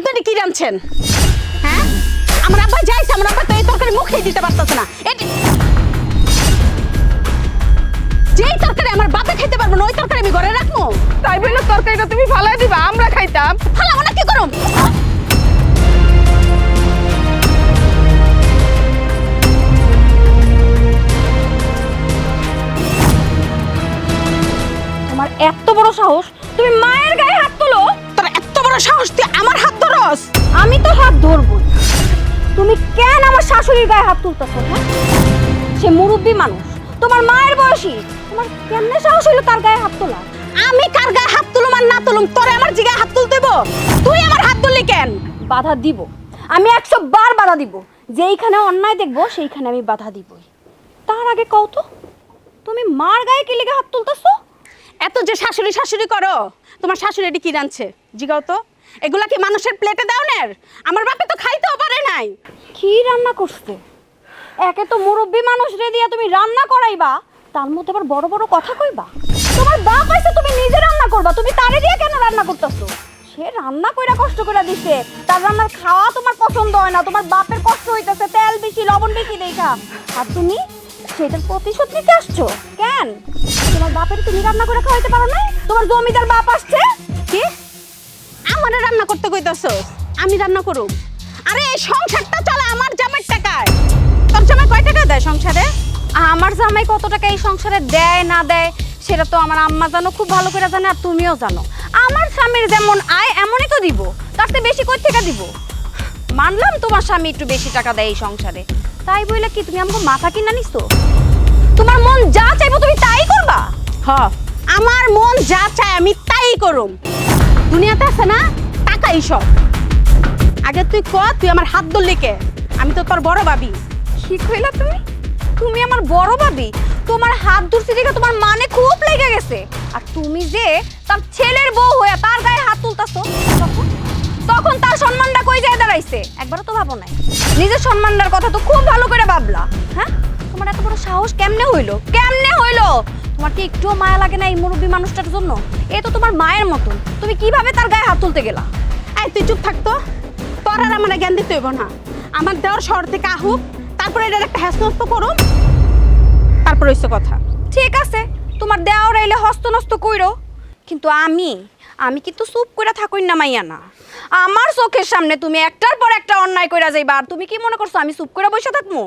আপনারা কি রাঁধছেন? হ্যাঁ, আমার আব্বা যাইছে, আমার আব্বা তো এই তরকারি মুখেই দিতে পারতেছে না। যেই তরকারি আমার বাপে খাইতে পারবো না ওই তরকারি আমি ঘরে রাখবো? তাই বলে তরকারিটা তুমি ফালাই দিবা, আমরা খাইতাম। ফালাবো না, কি করুম? তোমার এত বড় সাহস, তুমি মায়ের গায়ে হাত তোলো? তোর এত বড় সাহস, তুই আমার হাত ধরস? আমি তো হাত ধরবো। তুমি কেন আমার শাশুড়ির গায়ে হাত তুলতেছো? হ্যাঁ, সে মুরব্বী মানুষ, তোমার মায়ের বয়সী, তোমার কেমনে সাহস হইলো তার গায়ে হাত তোলা? আমি কার গায়ে হাত তুলুম আর না তুলুম, তোরে আমার জিগায় হাত তুলতে দেব? তুই আমার হাত ধরলি কেন? বাধা দিব, আমি 100 বার বাধা দিব। যেইখানে অন্যায় দেখবো সেইখানে আমি বাধা দিবই। তার আগে কও তো, তুমি মার গায়ে কি লেগে হাত তুলতেছো? এত যে শাশুড়ি শাশুড়ি করো, তোমার শাশুড়ি এটি কি রাঁধছে জিগাও তো? এগুলা কি মানুষের প্লেটে দাওনের? আমার বাপে তো খাইতেও পারে নাই। কি রান্না করছে? একে তো মুরব্বী মানুষ রে দিয়া তুমি রান্না করাইবা, তার মধ্যে আবার বড় বড় কথা কইবা। তোমার বাপ আইছে, তুমি নিজে রান্না করবা, তুমি তারে দিয়ে কেন রান্না করতেছো? সে রান্না কইরা কষ্ট করে দিছে, তার রান্নার খাওয়া তোমার পছন্দ হয় না, তোমার বাপের কষ্ট হইতেছে, তেল বেশি লবণ বেশি দেখা, আর তুমি সেটার প্রতিশোধ নিতে আসছো কেন? তোমার বাপের তুমি রান্না করে খাওয়াইতে পারো না? তোমার জমিদার বাপ আসছে। কি আমারে রান্না করতে কইতাছস? আমি রান্না করুম? আরে এই সংসারটা চলে আমার জামাইয়ের টাকায়। তোর জামাই কয় টাকা দেয় সংসারে? আমার জামাই কত টাকা এই সংসারে দেয় না দেয় সেটা তো আমার আম্মা জানো, খুব ভালো করে জানে, আর তুমিও জানো। আমার স্বামীর যেমন আয় এমনই তো দিব, তার চেয়ে বেশি কই থেকে দিব? মানলাম তোমার স্বামী একটু বেশি টাকা দেয় এই সংসারে, তাই বইলে কি তুমি আমাকে মাথা কিনা নিছো? তোমার মন যা চাইবো তুমি তাই করবা? হ, আমার মন যা চায় আমি তাই করুম। দুনিয়াতে আছে না টাকাই সব। আগে তুই ক, তুই আমার হাত ধরলি কে? আমি তো তোর বড় ভাবি। কি কইলা তুমি? তুমি আমার বড় ভাবি? তোমার হাত ধরছি দেখে তোমার মানে খুব লেগে গেছে, আর তুমি যে তার ছেলের বউ হয়ে তার গায়ে হাত তুলতাছো, তখন তার সম্মানটা কই যায় দাঁড়াইছে? একবারও তো ভাবো নাই? নিজের সম্মানটার কথা তো খুব ভালো করে ভাবলা। হ্যাঁ, তোমার এত বড় সাহস কেমনে হইলো? কেমনে হইলো? তোমার কি একটুও মায়া লাগে না এই মুরব্বী মানুষটার জন্য? এ তো তোমার মায়ের মতন, তুমি কিভাবে তার গায়ে হাত তুলতে গেলা? এই তুই চুপ থাকতো, তোর আর আমার জ্ঞান দিতে হইব না। আমার দেওয়ার শহর থেকে আহুক, তারপরে এটার একটা হ্যাসনস্ত করুম, তারপর হইছে কথা। ঠিক আছে, তোমার দেওয়ার আইলে হস্ত নষ্ট কইরো, কিন্তু আমি কিন্তু চুপ কইরা থাকই না মাইয়া না। আমার চোখের সামনে তুমি একটার পর একটা অন্যায় কইরা যাইবা, আর তুমি কি মনে করছো আমি চুপ কইরা বসে থাকবো?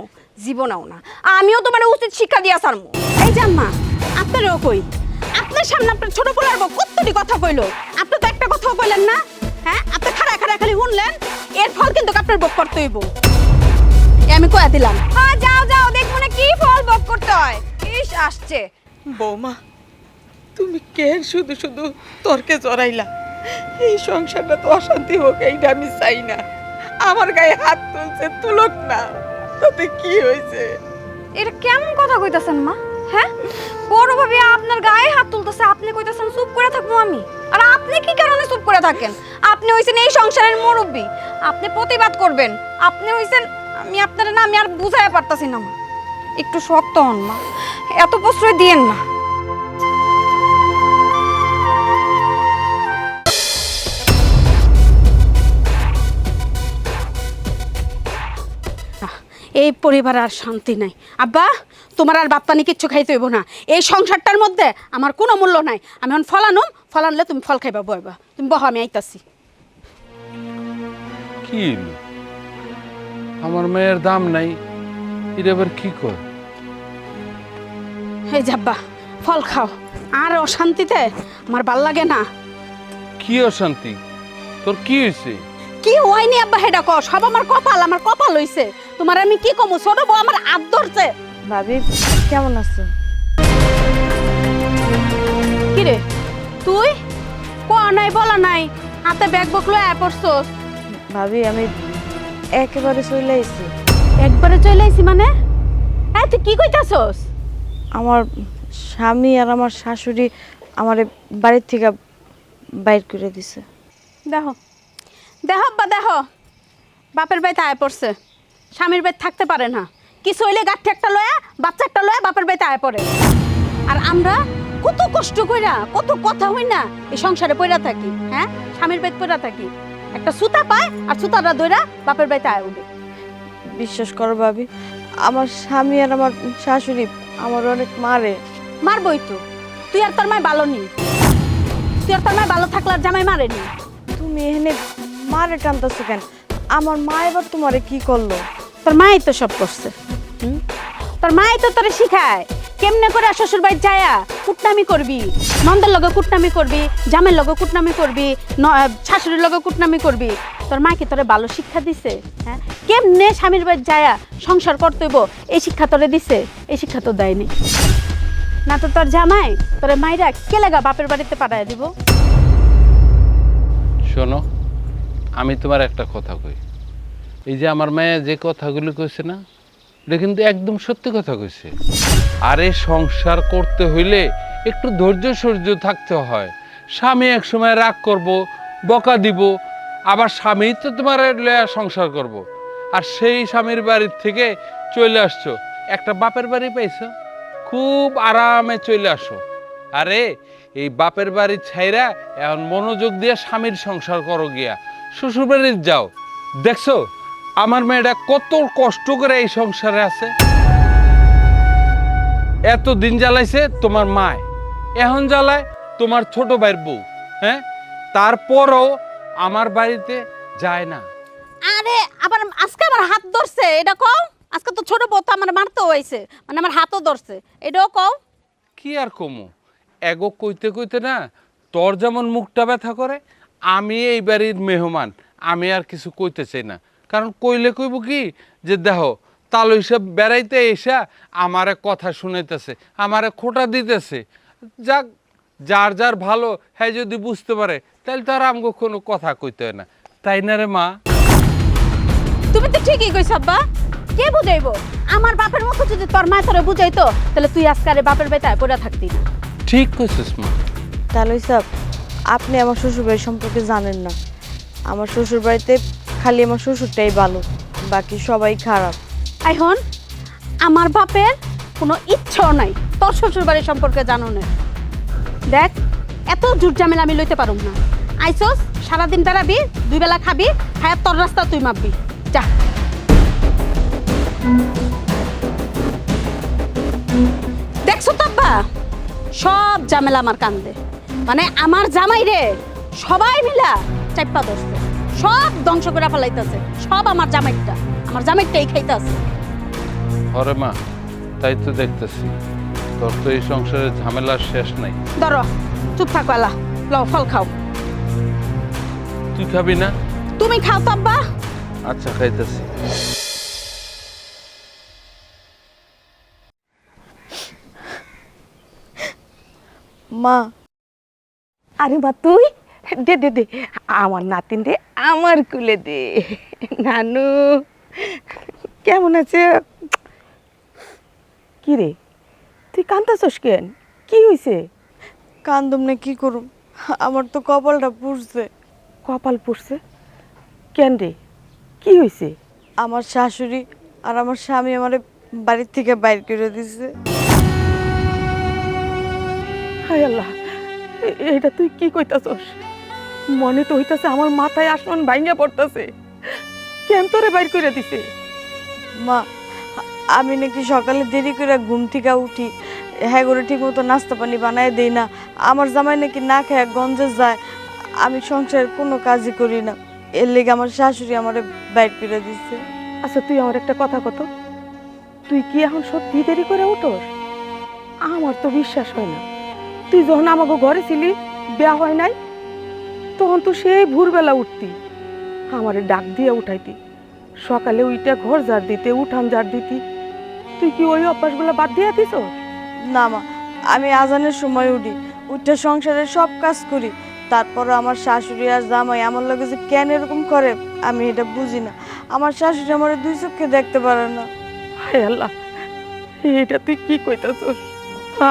জীবনেও না। আমিও তোমার উচিত শিক্ষা দিয়া ছাড়মু। এই জাম্মা, আপনারও কই, আপনার সামনে আপনার ছোট পোলার বউ কতটি কথা কইলো, আপনি তো একটা কথাও কইলেন না। হ্যাঁ, আপনি খাড়া খাড়া খালি শুনলেন, এর ফল কিন্তু আপনার ভোগ করতে হইব। আমি কয়া দিলাম। হ্যাঁ, যাও যাও, দেখবো না কি ফল ভোগ করতে হয়। ইস আসছে। বৌমা, তুমি কেন শুধু শুধু তর্কে জড়াইলা? এই সংসারটা তো অশান্তি হোক, এইটা আমি চাই না। আমার গায়ে হাত তুলছে, তুলক না, তাতে কি হয়েছে? এটা কেমন কথা কইতাছেন মা? হ্যাঁ, বড় ভাবি আপনার গায়ে হাত তুলতেছে, আপনি কইতাছেন চুপ করে থাকবো আমি? আর আপনি কি কারণে চুপ করে থাকেন? আপনি হইছেন এই সংসারের মুরব্বী, আপনি প্রতিবাদ করবেন। আপনি হইছেন, আমি আপনার না, আমি আর বুঝাইয়া পারতাছি না মা। একটু শক্ত হন মা, এত প্রশ্রয় দিয়েন না। এই পরিবার আর শান্তি নাই। আব্বা, তোমার আর বাপ্পানি কিচ্ছু খাইতে হইব না। এই সংসারটার মধ্যে আমার কোনো মূল্য নাই। আমি এখন ফলানুম, ফলানলে তুমি ফল খাইবা, বইবা। তুমি বহ, আমি আইতাছি। কি আমার মেয়ের দাম নাই, এটা আবার কি কর? এই যাব্বা, ফল খাও। আর অশান্তিতে আমার ভাল লাগে না। কি অশান্তি? তোর কি হয়েছে? কি হয়নি আব্বা, হেডা ক। সব আমার কপাল হইছে। তোমার আমি কি কমু, ছোট বউ আমার হাত ধরছে। ভাবি কেমন আছো? কি রে তুই? কোয়া নাই বলা নাই, হাতে ব্যাগ বুক লয়ে আয় পড়ছস। ভাবি আমি একেবারে চলে আইছি। একবারে চলে আইছি মানে? এই তুই কি কইতাছস? আমার স্বামী আর আমার শাশুড়ি আমার বাড়ির থেকে বাইর করে দিছে। দেখো দেখো বা দেখো, বাপের বাড়িতে আয় পড়ছে, স্বামীর বাড়ি থাকতে পারে না। কিছু হইলে গাঠি একটা লয়া, বাচ্চা একটা লয়া বাপের বাড়িতে আয় পড়ে। আর আমরা কত কষ্ট কইরা, কত কথা হই না এই সংসারে পড়া থাকি। হ্যাঁ, স্বামীর বাড়িতে পড়া থাকি। একটা সুতা পায় আর সুতাটা ধইরা বাপের বাড়িতে আয় উঠে। বিশ্বাস করো ভাবি, আমার স্বামী আর আমার শাশুড়ি আমার অনেক মারে। মারবই তো, তুই আর তোর মায় ভালো নি, তুই আর তোর মায় ভালো থাকলে আর জামাই মারেনি। তুমি এখানে মারে টানতেছো কেন? আমার মা এবার তোমারে কি করলো? তোর মাই তো সব করছে। তোর মাই তো তোরে শিখায় কেমনে করে শ্বশুর বাড়ি যায়া কুটনামি করবি, নন্দের লগে কুটনামি করবি, জামের লগে কুটনামি করবি, শাশুড়ির লগে কুটনামি করবি। তোর মা কি তোরে ভালো শিক্ষা দিছে? হ্যাঁ, কেমনে স্বামীর বাড়ি যায়া সংসার করতে হইব এই শিক্ষা তোরে দিছে? এই শিক্ষা তো দেয়নি। না তো তোর জামাই তোরে মাইরা কে লাগা বাপের বাড়িতে পাঠায় দিব। শোনো, আমি তোমার একটা কথা কই। এই যে আমার মেয়ে যে কথাগুলো কইছে না, এটা কিন্তু একদম সত্যি কথা কইছে। আরে সংসার করতে হইলে একটু ধৈর্য সহ্য থাকতে হয়। স্বামী এক সময় রাগ করব, বকা দিব, আবার স্বামী তো তোমার লয়া সংসার করব। আর সেই স্বামীর বাড়ির থেকে চলে আসছো, একটা বাপের বাড়ি পাইছো, খুব আরামে চলে আসো। আরে এই বাপের বাড়ি ছাইরা এখন মনোযোগ দিয়ে স্বামীর সংসার করো গিয়া, শ্বশুর বাড়ির যাও। দেখছো আমার মেয়েটা কত কষ্ট করে এই সংসারে আছে, এত দিন জ্বালাইছে তোমার মায়, এখন জ্বালায় তোমার ছোট ভাইয়ের বউ। হ্যাঁ, তারপরও আমার বাড়িতে যায় না। আরে আবার আজকে আমার হাত ধরছে, এটা কও। আজকে তো ছোট বউ তো আমার মারতেও হইছে, মানে আমার হাতও ধরছে, এটাও কও। কি আর কমু, এগো কইতে কইতে না তোর যেমন মুখটা ব্যথা করে, আমি এই বাড়ির মেহমান, আমি আর কিছু কইতে চাই না। কারণ কইলে কইব কি যে দেখো তাল হিসাব বেড়াইতে এসা আমারে কথা শুনাইতেছে, আমারে খোটা দিতেছে। যাক, যার যার ভালো হ্যাঁ যদি বুঝতে পারে তাহলে তো আর আমগো কোনো কথা কইতে হয় না, তাই না রে মা? তুমি তো ঠিকই কইছ আব্বা। কে বুঝাইবো? আমার বাপের মতো যদি তোর মা তোরে বুঝাইতো তাহলে তুই আজকে আর বাপের বাড়িতে পড়ে থাকতি না। ঠিক কইছিস মা। তাহলে সাহেব, আপনি আমার শ্বশুরবাড়ি সম্পর্কে জানেন না। আমার শ্বশুরবাড়িতে খালি আমার শ্বশুরটাই ভালো, বাকি সবাই খারাপ। এখন আমার বাপের কোনো ইচ্ছাও নাই তোর শ্বশুর বাড়ির সম্পর্কে জানো না। দেখ, এত জুট ঝামেলা আমি লইতে পারুম না। আইসোস, সারাদিন বেড়াবি, দুই বেলা খাবি, খায় তোর রাস্তা তুই মাপবি, যা। দেখছো তো আব্বা, সব ঝামেলা আমার কান্দে, মানে আমার জামাই রে সবাই মিলা চাইপা ধরছে, সব ধ্বংস করে ফেলাইতেছে, সব আমার জামাইটা, আমার জামাইটাই খাইতেছে। হরে মা, তাই তো দেখতেছি তোর তো এই সংসারের ঝামেলার শেষ নাই। ধরো, চুপ থাকো, এলা লও ফল খাও। তুই খাবি না? তুমি খাও তো আব্বা। আচ্ছা, খাইতেছি। মা, আরে মা তুই দে দে দে আমার নাতিন রে আমার কুলে দে। নানু কেমন আছে? কি রে তুই কান্তাছস কেন? কি হইছে? কান্দম না কি করুম, আমার তো কপালটা পুড়ছে। কপাল পড়ছে কেন রে? কি হইছে? আমার শাশুড়ি আর আমার স্বামী আমার বাড়ির থেকে বাইর করে দিছে। হায় আল্লাহ, এইটা তুই কি কইতাছস? মনে তো হইতাছে আমার মাথায় আসমান ভাঙিয়া পড়তাছে। কেন তোরে বাইর করে দিছে? মা, আমি নাকি সকালে দেরি করে ঘুম থেকে উঠি, হ্যাঁ করে ঠিক মতো নাস্তা পানি বানায় দেই না। আমার জামাই নাকি না খেয়ে গঞ্জে যায়, আমি সংসারের কোনো কাজই করি না, এর লেগে আমার শাশুড়ি আমার বাইর করে দিচ্ছে। আচ্ছা তুই আমার একটা কথা কত, তুই কি এখন সত্যি দেরি করে উঠোস? আমার তো বিশ্বাস হয় না। তুই যখন আমাকে ঘরে ছিলি, বিয়া হয় নাই, তখন তো সেই ভোরবেলা উঠতি, আমারে ডাক দিয়ে উঠাইতি, সকালে উইটা ঘর ঝাড় দিতে, উঠান ঝাড় দিতি। তুই কি ওই অভ্যাসগুলো বাদ দিয়ে দিস? না মা, আমি আজানের সময় উঠি, উঠে সংসারের সব কাজ করি, তারপরও আমার শাশুড়ি আর জামাই আমার লগে যে কেন এরকম করে আমি এটা বুঝি না। আমার শাশুড়ি আমার দুই চোখে দেখতে পারে না। হায় আল্লাহ, এটা তুই কি কইতাছস?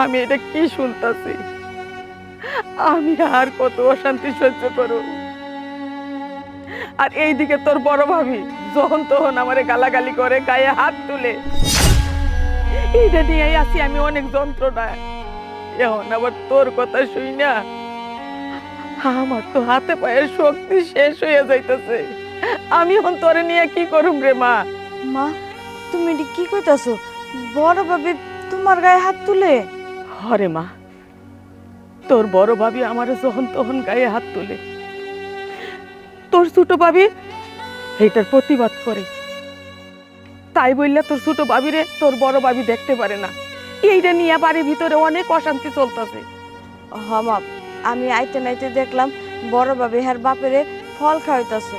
আমি এটা কি শুনতাছি? আমি আর কত অশান্তি সহ্য করব? আর এইদিকে তোর বড় ভাবি যখন তখন আমারে গালাগালি করে, গায়ে হাত তুলে, এইটা নিয়েই আছি আমি অনেক যন্ত্রণায়। এখন আবার তোর কথা শুই না আমার তো হাতে পায়ের শক্তি শেষ হয়ে যাইতেছে। আমি এখন তোরে নিয়ে কি করুম রে মা? মা তুমি এটি কি কইতাছো? বড় ভাবি তোমার গায়ে হাত তুলে? হরে মা, তোর বড় ভাবি আমার যখন তখন গায়ে হাত তুলে, তোর ছোট ভাবি এইটার প্রতিবাদ করে। তাই বললে তোর ছোট ভাবিরে তোর বড় ভাবি দেখতে পারে না। এইটা নিয়ে বাড়ির ভিতরে অনেক অশান্তি চলতেছে। হ মা, আমি আইতে নাইতে দেখলাম বড় ভাবি হ্যার বাপেরে ফল খাওয়াইতাছে।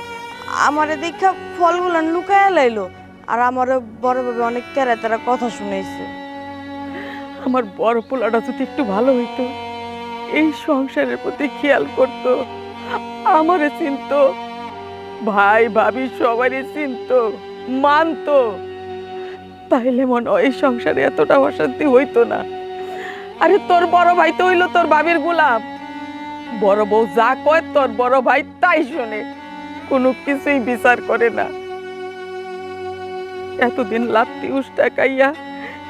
আমারে দেখা ফলগুলো লুকায় লাইলো, আর আমার বড় ভাবি অনেক তেরা তেরা কথা শুনাইছে। আমার বড় পোলাটা যদি একটু ভালো হইতো, এই সংসারের প্রতি খেয়াল করতো, আমারে চিনতো, ভাই ভাবি সবারই চিনতো, মানতো, তাইলে মনে হয় এই সংসারে এতটা অশান্তি হইতো না। আরে তোর বড় ভাই তো হইলো তোর ভাবির গোলাম। বড় বউ যা কয় তোর বড় ভাই তাই শোনে, কোনো কিছুই বিচার করে না। এতদিন লাত্তি উষ্টা খাইয়া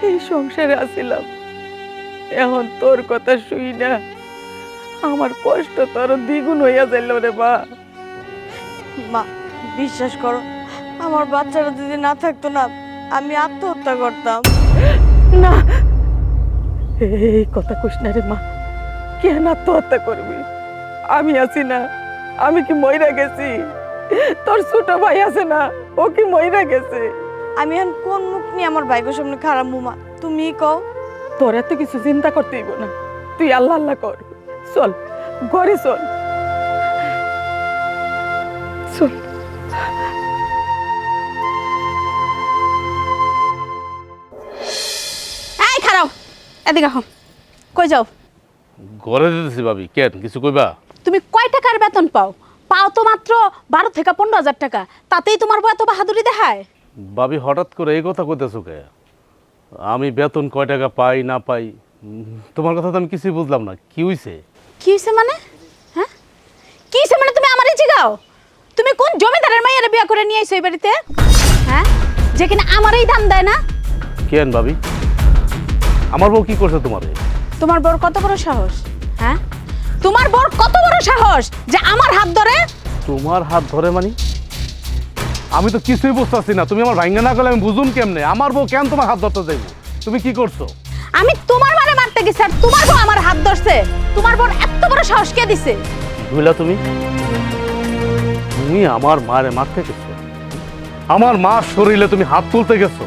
এই সংসারে আসিলাম, এখন তোর কথা শুই না, আমার কষ্ট তোর দ্বিগুণ হইয়া যাইল রে মা। মা বিশ্বাস করো, আমার বাচ্চারা যদি না থাকতো না, আমি আত্মহত্যা করতাম। না, এই কথা কইস না রে মা। কেন আত্মহত্যা করবি? আমি আছি না, আমি কি মইরা গেছি? তোর ছোট ভাই আছে না, ও কি মইরা গেছে? আমি এখন কোন মুখ নিয়ে আমার ভাইগোর সামনে খারাপ মুমা তুমি কও? তোর এত কিছু চিন্তা করতে হইব না, তুই আল্লাহ আল্লাহ কর। চল ঘরে চল, চল। এই খারাও, এদিকে আহ। কই যাও? ঘরে দিতেছি ভাবি, কেন কিছু কইবা? তুমি কয় টাকার বেতন পাও? পাও তো মাত্র 12 থেকে 15,000 টাকা, তাতেই তোমার বউ এত বাহাদুরি দেখায়? ভাবি হঠাৎ করে এই কথা কইতেছো কে? আমি বেতন কয় টাকা পাই না পাই তোমার কথা তো আমি কিছুই বুঝলাম না। কি হইছে? কি হইছে মানে? হ্যাঁ, কি হইছে মানে? তুমি আমারই জিগাও। তুমি কোন জমিদারের মাইয়ারে বিয়া করে নিয়ে আইছো এই বাড়িতে? হ্যাঁ, যে কিনা আমারই দাম দেয় না? কেন ভাবি, আমার বউ কি করছে তোমারে? তোমার বউর কত বড় সাহস? হ্যাঁ, তোমার বউর কত বড় সাহস যে আমার হাত ধরে? তোমার হাত ধরে মানে? আমি তো কিছুই বুঝতেছি না। তুমি আমার ভাঙ্গা না করলে আমি বুঝুম কেমনে? আমার বউ কেন তোমার হাত ধরতে যাইব? তুমি কি করছো? আমি তোমার মানে মারতে গেছি আর তোমার বউ আমার হাত ধরছে? তোমার বউর এত বড় সাহস কে দিছে? বুঝলা তুমি? তুমি আমার মারে মারতে গেছো, আমার মার শরীরে তুমি হাত তুলতে গেছো,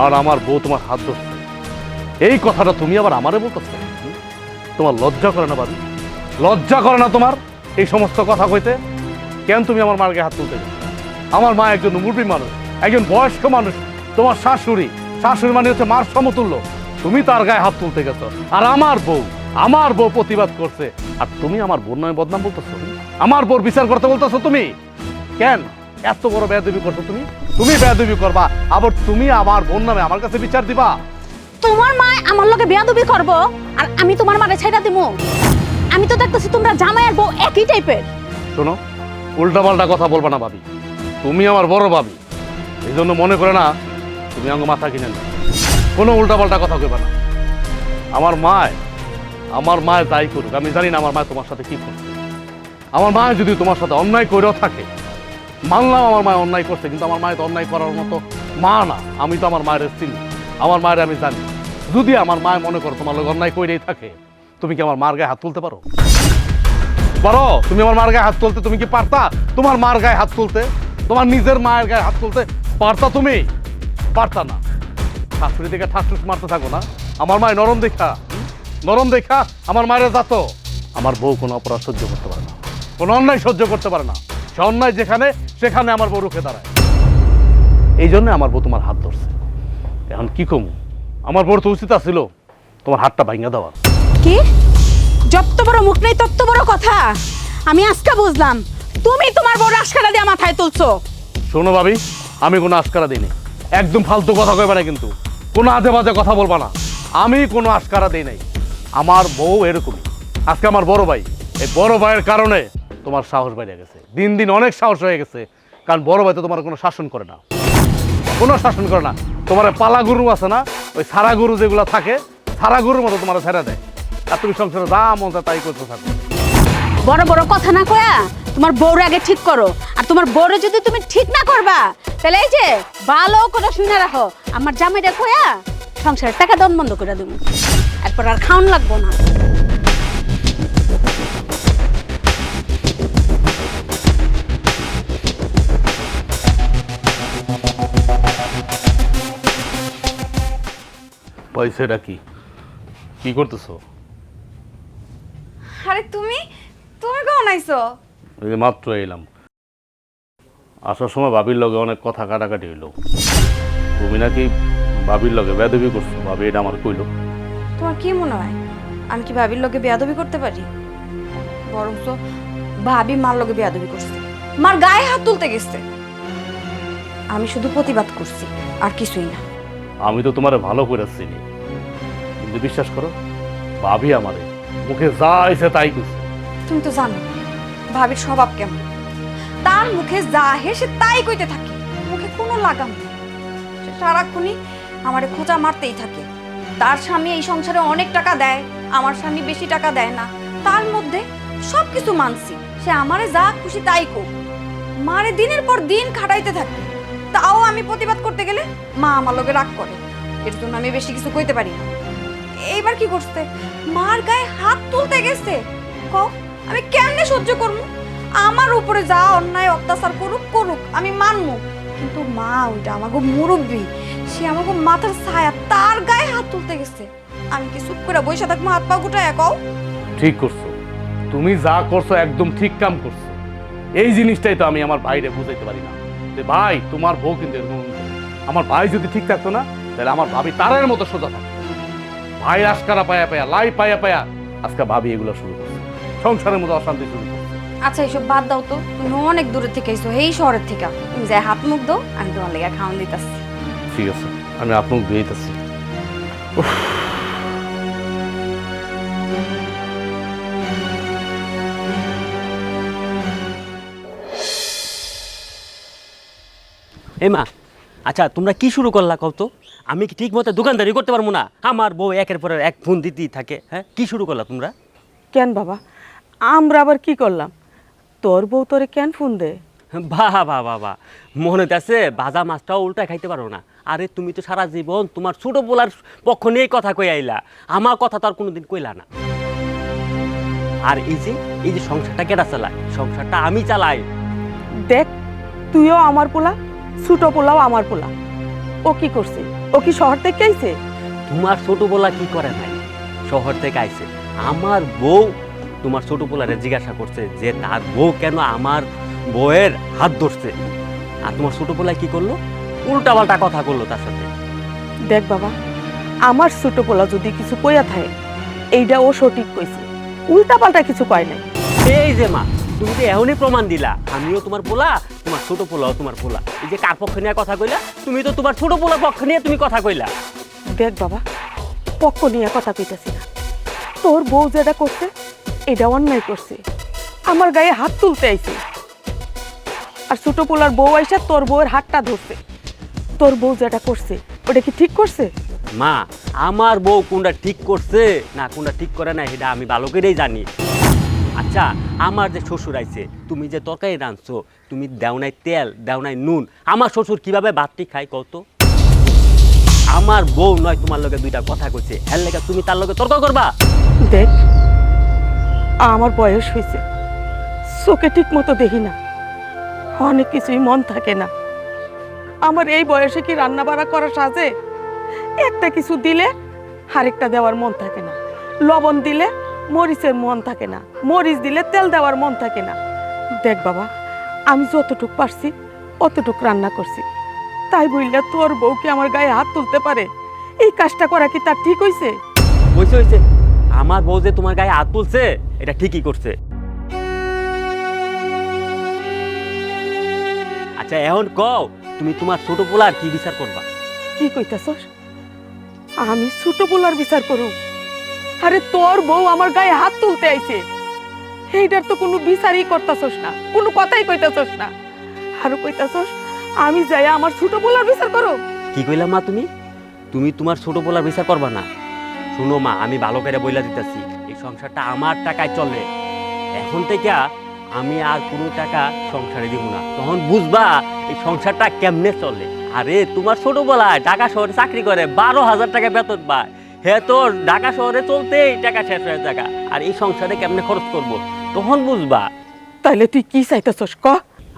আর আমার বউ তোমার হাত ধরছে। এই কথাটা তুমি আবার আমারে বলতেছো? তোমার লজ্জা করে না ভাবি? লজ্জা করে না তোমার এই সমস্ত কথা কইতে? কেন তুমি আমার মার গায়ে হাত তুলতে গেছো? আমার মা একজন মুরব্বী মানুষ, একজন বয়স্ক মানুষ। তোমার শাশুড়ি, শাশুড়ি মানে হচ্ছে মার সমতুল্য। তুমি তার গায়ে হাত তুলতে গেছো, আর আমার বউ প্রতিবাদ করছে, আর তুমি আমার বোন নামে বদনাম বলতেছো? আমার বোর বিচার করতে বলতেছো তুমি? কেন এত বড় বেয়াদবি করছো তুমি? তুমি বেয়াদবি করবা, আবার তুমি আমার বোন নামে আমার কাছে বিচার দিবা? তোমার মা আমার লগে বেয়াদবি করব আর আমি তোমার মারে ছাইড়া দিমু? আমি তো দেখতেছি তোমরা জামাই আর বউ একই টাইপের। শোনো, উল্টাপাল্টা কথা বলবা না ভাবি। তুমি আমার বড় ভাবি, এই জন্য মনে করে না তুমি আমার মাথা কিনে না। কোনো উল্টাপাল্টা কথা কইবা না। আমার মায় তাই করুক, আমি জানি না আমার মায় তোমার সাথে কি করছে। আমার মায় যদি তোমার সাথে অন্যায় করেও থাকে, মানলাম আমার মায় অন্যায় করছে, কিন্তু আমার মায় তো অন্যায় করার মতো মা না। আমি তো আমার মায়ের চিনি, আমার মায়ের আমি জানি। যদি আমার মায় মনে করো তোমার লোক অন্যায় করেই থাকে, তুমি কি আমার মার গায়ে হাত তুলতে পারো? পারো? তুমি আমার মার গায়ে হাত তুলতে তুমি কি পারতা? তোমার মার গায়ে হাত তুলতে, তোমার নিজের মায়ের গায়ে হাত তুলতে পারতা? তুমি পারতা না। শাশুড়ি থেকে ঠাসঠুস মারতে থাকো না। আমার মায় নরম দেখা আমার মায়ের যাত। আমার বউ কোনো অপরাধ সহ্য করতে পারে না, কোনো অন্যায় সহ্য করতে পারে না। সে অন্যায় যেখানে সেখানে আমার বউ রুখে দাঁড়ায়। এই জন্য আমার বউ তোমার হাত ধরছে। এখন কি কমু? আমার বউর তো উচিত ছিল তোমার হাতটা ভাঙা দেওয়া। কি? যত বড় মুখ নেই তত বড় কথা। আমি আজকে বুঝলাম তুমি তোমার বড় আশকারা দিয়ে মাথায় তুলছো। শোনো ভাবি, আমি কোনো আশকারা দিইনি। একদম ফালতু কথা কইবা না, কিন্তু কোনো আজে বাজে কথা বলবা না। আমি কোনো আশকারা দিই নাই। আমার বউ এরকমই। আজকে আমার বড় ভাই, এই বড় ভাইয়ের কারণে তোমার সাহস বেড়ে গেছে, দিন দিন অনেক সাহস হয়ে গেছে। কারণ বড় ভাই তো তোমার কোনো শাসন করে না, কোনো শাসন করে না। তোমার পালা গরু আছে না, ওই সারা গরু যেগুলো থাকে, সারা গরুর মতো তোমার ছেড়ে দেয়, আর তুমি সংসারে যা মন চায় তাই করতে থাকো। বড় বড় কথা না কয়া তোমার বউরে আগে ঠিক করো। আর তোমার বউরে যদি তুমি ঠিক না করবা তাহলে এই যে ভালো করে শুনে রাখো, আমার জামাইটা কয়া সংসারের টাকা দন বন্ধ করে দেবো, এরপর আর খাওন লাগবো না। পয়সাটা কি কি করতেছো? আরে তুমি তুমি কখন আইছো? ওই যে মাত্র এলাম, আসার সময় বাবির লগে অনেক কথা কাটাকাটি হইলো। তুমি নাকি বাবির লগে বেয়াদবি করছো, ভাবি এটা আমার কইলো। তোমার কি মনে হয় আমি কি ভাবির লগে বেয়াদবি করতে পারি? বরঞ্চ ভাবি মার লগে বেয়াদবি করছে, মার গায়ে হাত তুলতে গেছে। আমি শুধু প্রতিবাদ করছি আর কিছুই না। আমি তো তোমারে ভালো করে চিনি, কিন্তু বিশ্বাস করো ভাবি আমারে মুখে যা আইছে তাই কইছে। তুমি তো জানো ভাবির স্বভাব কেমন, তার মুখে যা হেসে তাই কইতে থাকে, মুখে কোনো লাগাম নেই। সে সারাক্ষণই আমারে খোঁচা মারতেই থাকে। তার স্বামী এই সংসারে অনেক টাকা দেয়, আমার স্বামী বেশি টাকা দেয় না, তার মধ্যে সবকিছু মানছি, সে আমারে যা খুশি তাই কর, মারে দিনের পর দিন খাটাইতে থাকে। তাও আমি প্রতিবাদ করতে গেলে মা আমার লগে রাগ করে, এর জন্য আমি বেশি কিছু কইতে পারি না। এইবার কি করছে, মার গায়ে হাত তুলতে গেছে। কও আমি কেমনে সহ্য করবো? আমার উপরে যা অন্যায় অত্যাচার করুক করুক আমি মানবো, কিন্তু মা ওইটা আমাকে মুরব্বী, সে আমাকে মাথার ছায়া, তার গায়ে হাত তুলতে গেছে। আমি কি চুপ করে বসে থাকবো হাত পা গুটায়? কও ঠিক করছো, তুমি যা করছো একদম ঠিক কাম করছো। এই জিনিসটাই তো আমি আমার ভাইরে বুঝাইতে পারি না যে ভাই তোমার বউ কিন্তু এরকম। আমার ভাই যদি ঠিক থাকতো না তাহলে আমার ভাবি তারের মতো সোজা থাকতো। ভাই আজকারা পায়া পায়া লাই পায়া পায়া আজকে ভাবি এগুলো শুরু করছে, সংসারের মতো অশান্তি শুরু করছে। আচ্ছা এইসব বাদ দাও তো, তুমি অনেক দূরের থেকে এসো, এই শহরের থেকে। তুমি যাই হাত মুখ দাও, আমি তোমার লেগে খাওয়ান দিতেছি। ঠিক আছে, আমি আপনাকে দিয়েইতেছি। এ মা, আচ্ছা তোমরা কি শুরু করলা কও তো? আমি কি ঠিক মতো দোকানদারি করতে পারবো না? আমার বউ একের পর এক ফোন দিতেই থাকে। হ্যাঁ, কি শুরু করলা তোমরা? কেন বাবা, আমরা আবার কি করলাম? তোর বউ তোরে কেন ফোন দে? বাহ বাহ বাহ বাহ, মনে আছে ভাজা মাছটাও উল্টা খাইতে পারো না। আরে তুমি তো সারা জীবন তোমার ছোট বলার পক্ষ নিয়েই কথা কই আইলা, আমার কথা তো আর কোনোদিন কইলা না। আর এই যে সংসারটা কেটা চালায়? সংসারটা আমি চালাই। দেখ, তুইও আমার পোলা, ছোট পোলাও আমার পোলা। ও কি করছে? ও কি শহর থেকে আইছে? তোমার ছোট বলা কি করে নাই, শহর থেকে আইছে। আমার বউ তোমার ছোট পোলারে জিজ্ঞাসা করছে যে তার বউ কেন আমার বউয়ের হাত ধরছে, আর তোমার ছোট পোলায় কি করলো? উল্টা পাল্টা কথা করলো তার সাথে। দেখ বাবা, আমার ছোট পোলা যদি কিছু কইয়া থাকে এইটা ও সঠিক কইছে, উল্টা পাল্টা কিছু কয় নাই। এই যে মা, তুমি তো এখনই প্রমাণ দিলা আমিও তোমার পোলা, তোমার ছোট পোলাও তোমার পোলা। এই যে কার পক্ষ নিয়ে কথা কইলা, তুমি তো তোমার ছোট পোলার পক্ষ নিয়ে তুমি কথা কইলা। দেখ বাবা, পক্ষ নিয়ে কথা কইতাছি না। তোর বউ যেটা করছে এটা অন্যায় করছে, আমার গায়ে হাত তুলতে আইছে। আর ছোট পোলার বউ আইসা তোর বউয়ের হাতটা ধরছে। তোর বউ যেটা করছে ওটা কি ঠিক করছে? মা, আমার বউ কোনটা ঠিক করছে না কোনটা ঠিক করে না সেটা আমি ভালো করেই জানি। আচ্ছা, আমার যে শ্বশুর আইছে, তুমি যে তরকারি রাঁধছো, তুমি দেও নাই তেল, দেও নাই নুন, আমার শ্বশুর কিভাবে ভাতটি খায় কত? আমার বউ নয় তোমার লগে দুইটা কথা কইছে, এর লেগে তুমি তার লগে তর্ক করবা? দেখ, আমার বয়স হয়েছে, চোখে ঠিক মতো দেখি না, অনেক কিছুই মন থাকে না। আমার এই বয়সে কি রান্না বাড়া করা সাজে? একটা কিছু দিলে আরেকটা দেওয়ার মন থাকে না, লবণ দিলে মরিচের মন থাকে না, মরিচ দিলে তেল দেওয়ার মন থাকে না। দেখ বাবা, আমি যতটুক পারছি অতটুক রান্না করছি, তাই বললে তোর বউ কি আমার গায়ে হাত তুলতে পারে? এই কাজটা করা কি তার ঠিক হয়েছে? হইছে, আমার বউ যে তোমার গায়ে হাত তুলছে এটা ঠিকই করছে। আচ্ছা এখন কও, তুমি তোমার ছোট পোলার কি বিচার করবা? কি কইতাছস? আমি ছোট পোলার বিচার করব? আরে তোর বউ আমার গায়ে হাত তুলতে আইছে, এইটার তো কোনো বিচারই করতাছস না, কোনো কথাই কইতাছস না। আর কইতাছস আমি যাই আমার ছোট পোলার বিচার করব? কি কইলা মা তুমি? তুমি তোমার ছোট পোলার বিচার করবা না? শুনো মা, আমি ভালো করে বইলা দিতেছি, এই সংসারটা আমার টাকায় চলে। এখন থেকে আমি আর কোনো টাকা সংসারে দিব না, তখন বুঝবা এই সংসারটা কেমনে চলে। আরে তোমার ছোটবেলায় ঢাকা শহরে চাকরি করে 12,000 টাকা বেতন পায়, হে তোর ঢাকা শহরে চলতেই টাকা শেষ হয়ে জায়গা, আর এই সংসারে কেমনে খরচ করব তখন বুঝবা। তাইলে তুই কি চাইতেছস ক?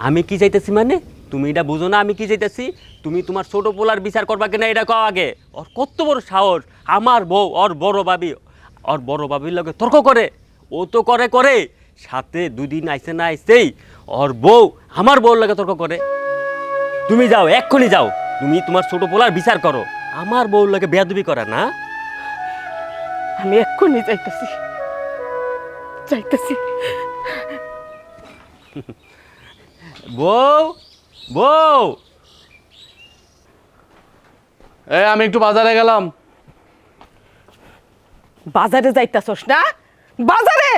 আমি কি চাইতেছি মানে তুমি এটা বুঝো না আমি কি চাইতেছি? তুমি তোমার ছোট পোলার বিচার করবা কিনা এটা কও আগে। ওর কত বড় সাহস, আমার বউ ওর বড় বাবির লগে তর্ক করে। ও তো করে সাথে দুদিন আইসে না আইসেই ওর বউ আমার বউর লগে তর্ক করে। তুমি যাও, এক্ষুনি যাও, তুমি তোমার ছোট পোলার বিচার করো। আমার বউর লগে বেয়াদবি করে না। আমি এক্ষুনি যাইতেছি। বউ বউ আমি একটু বাজারে গেলাম। বাজারে যাইতেছস না? বাজারে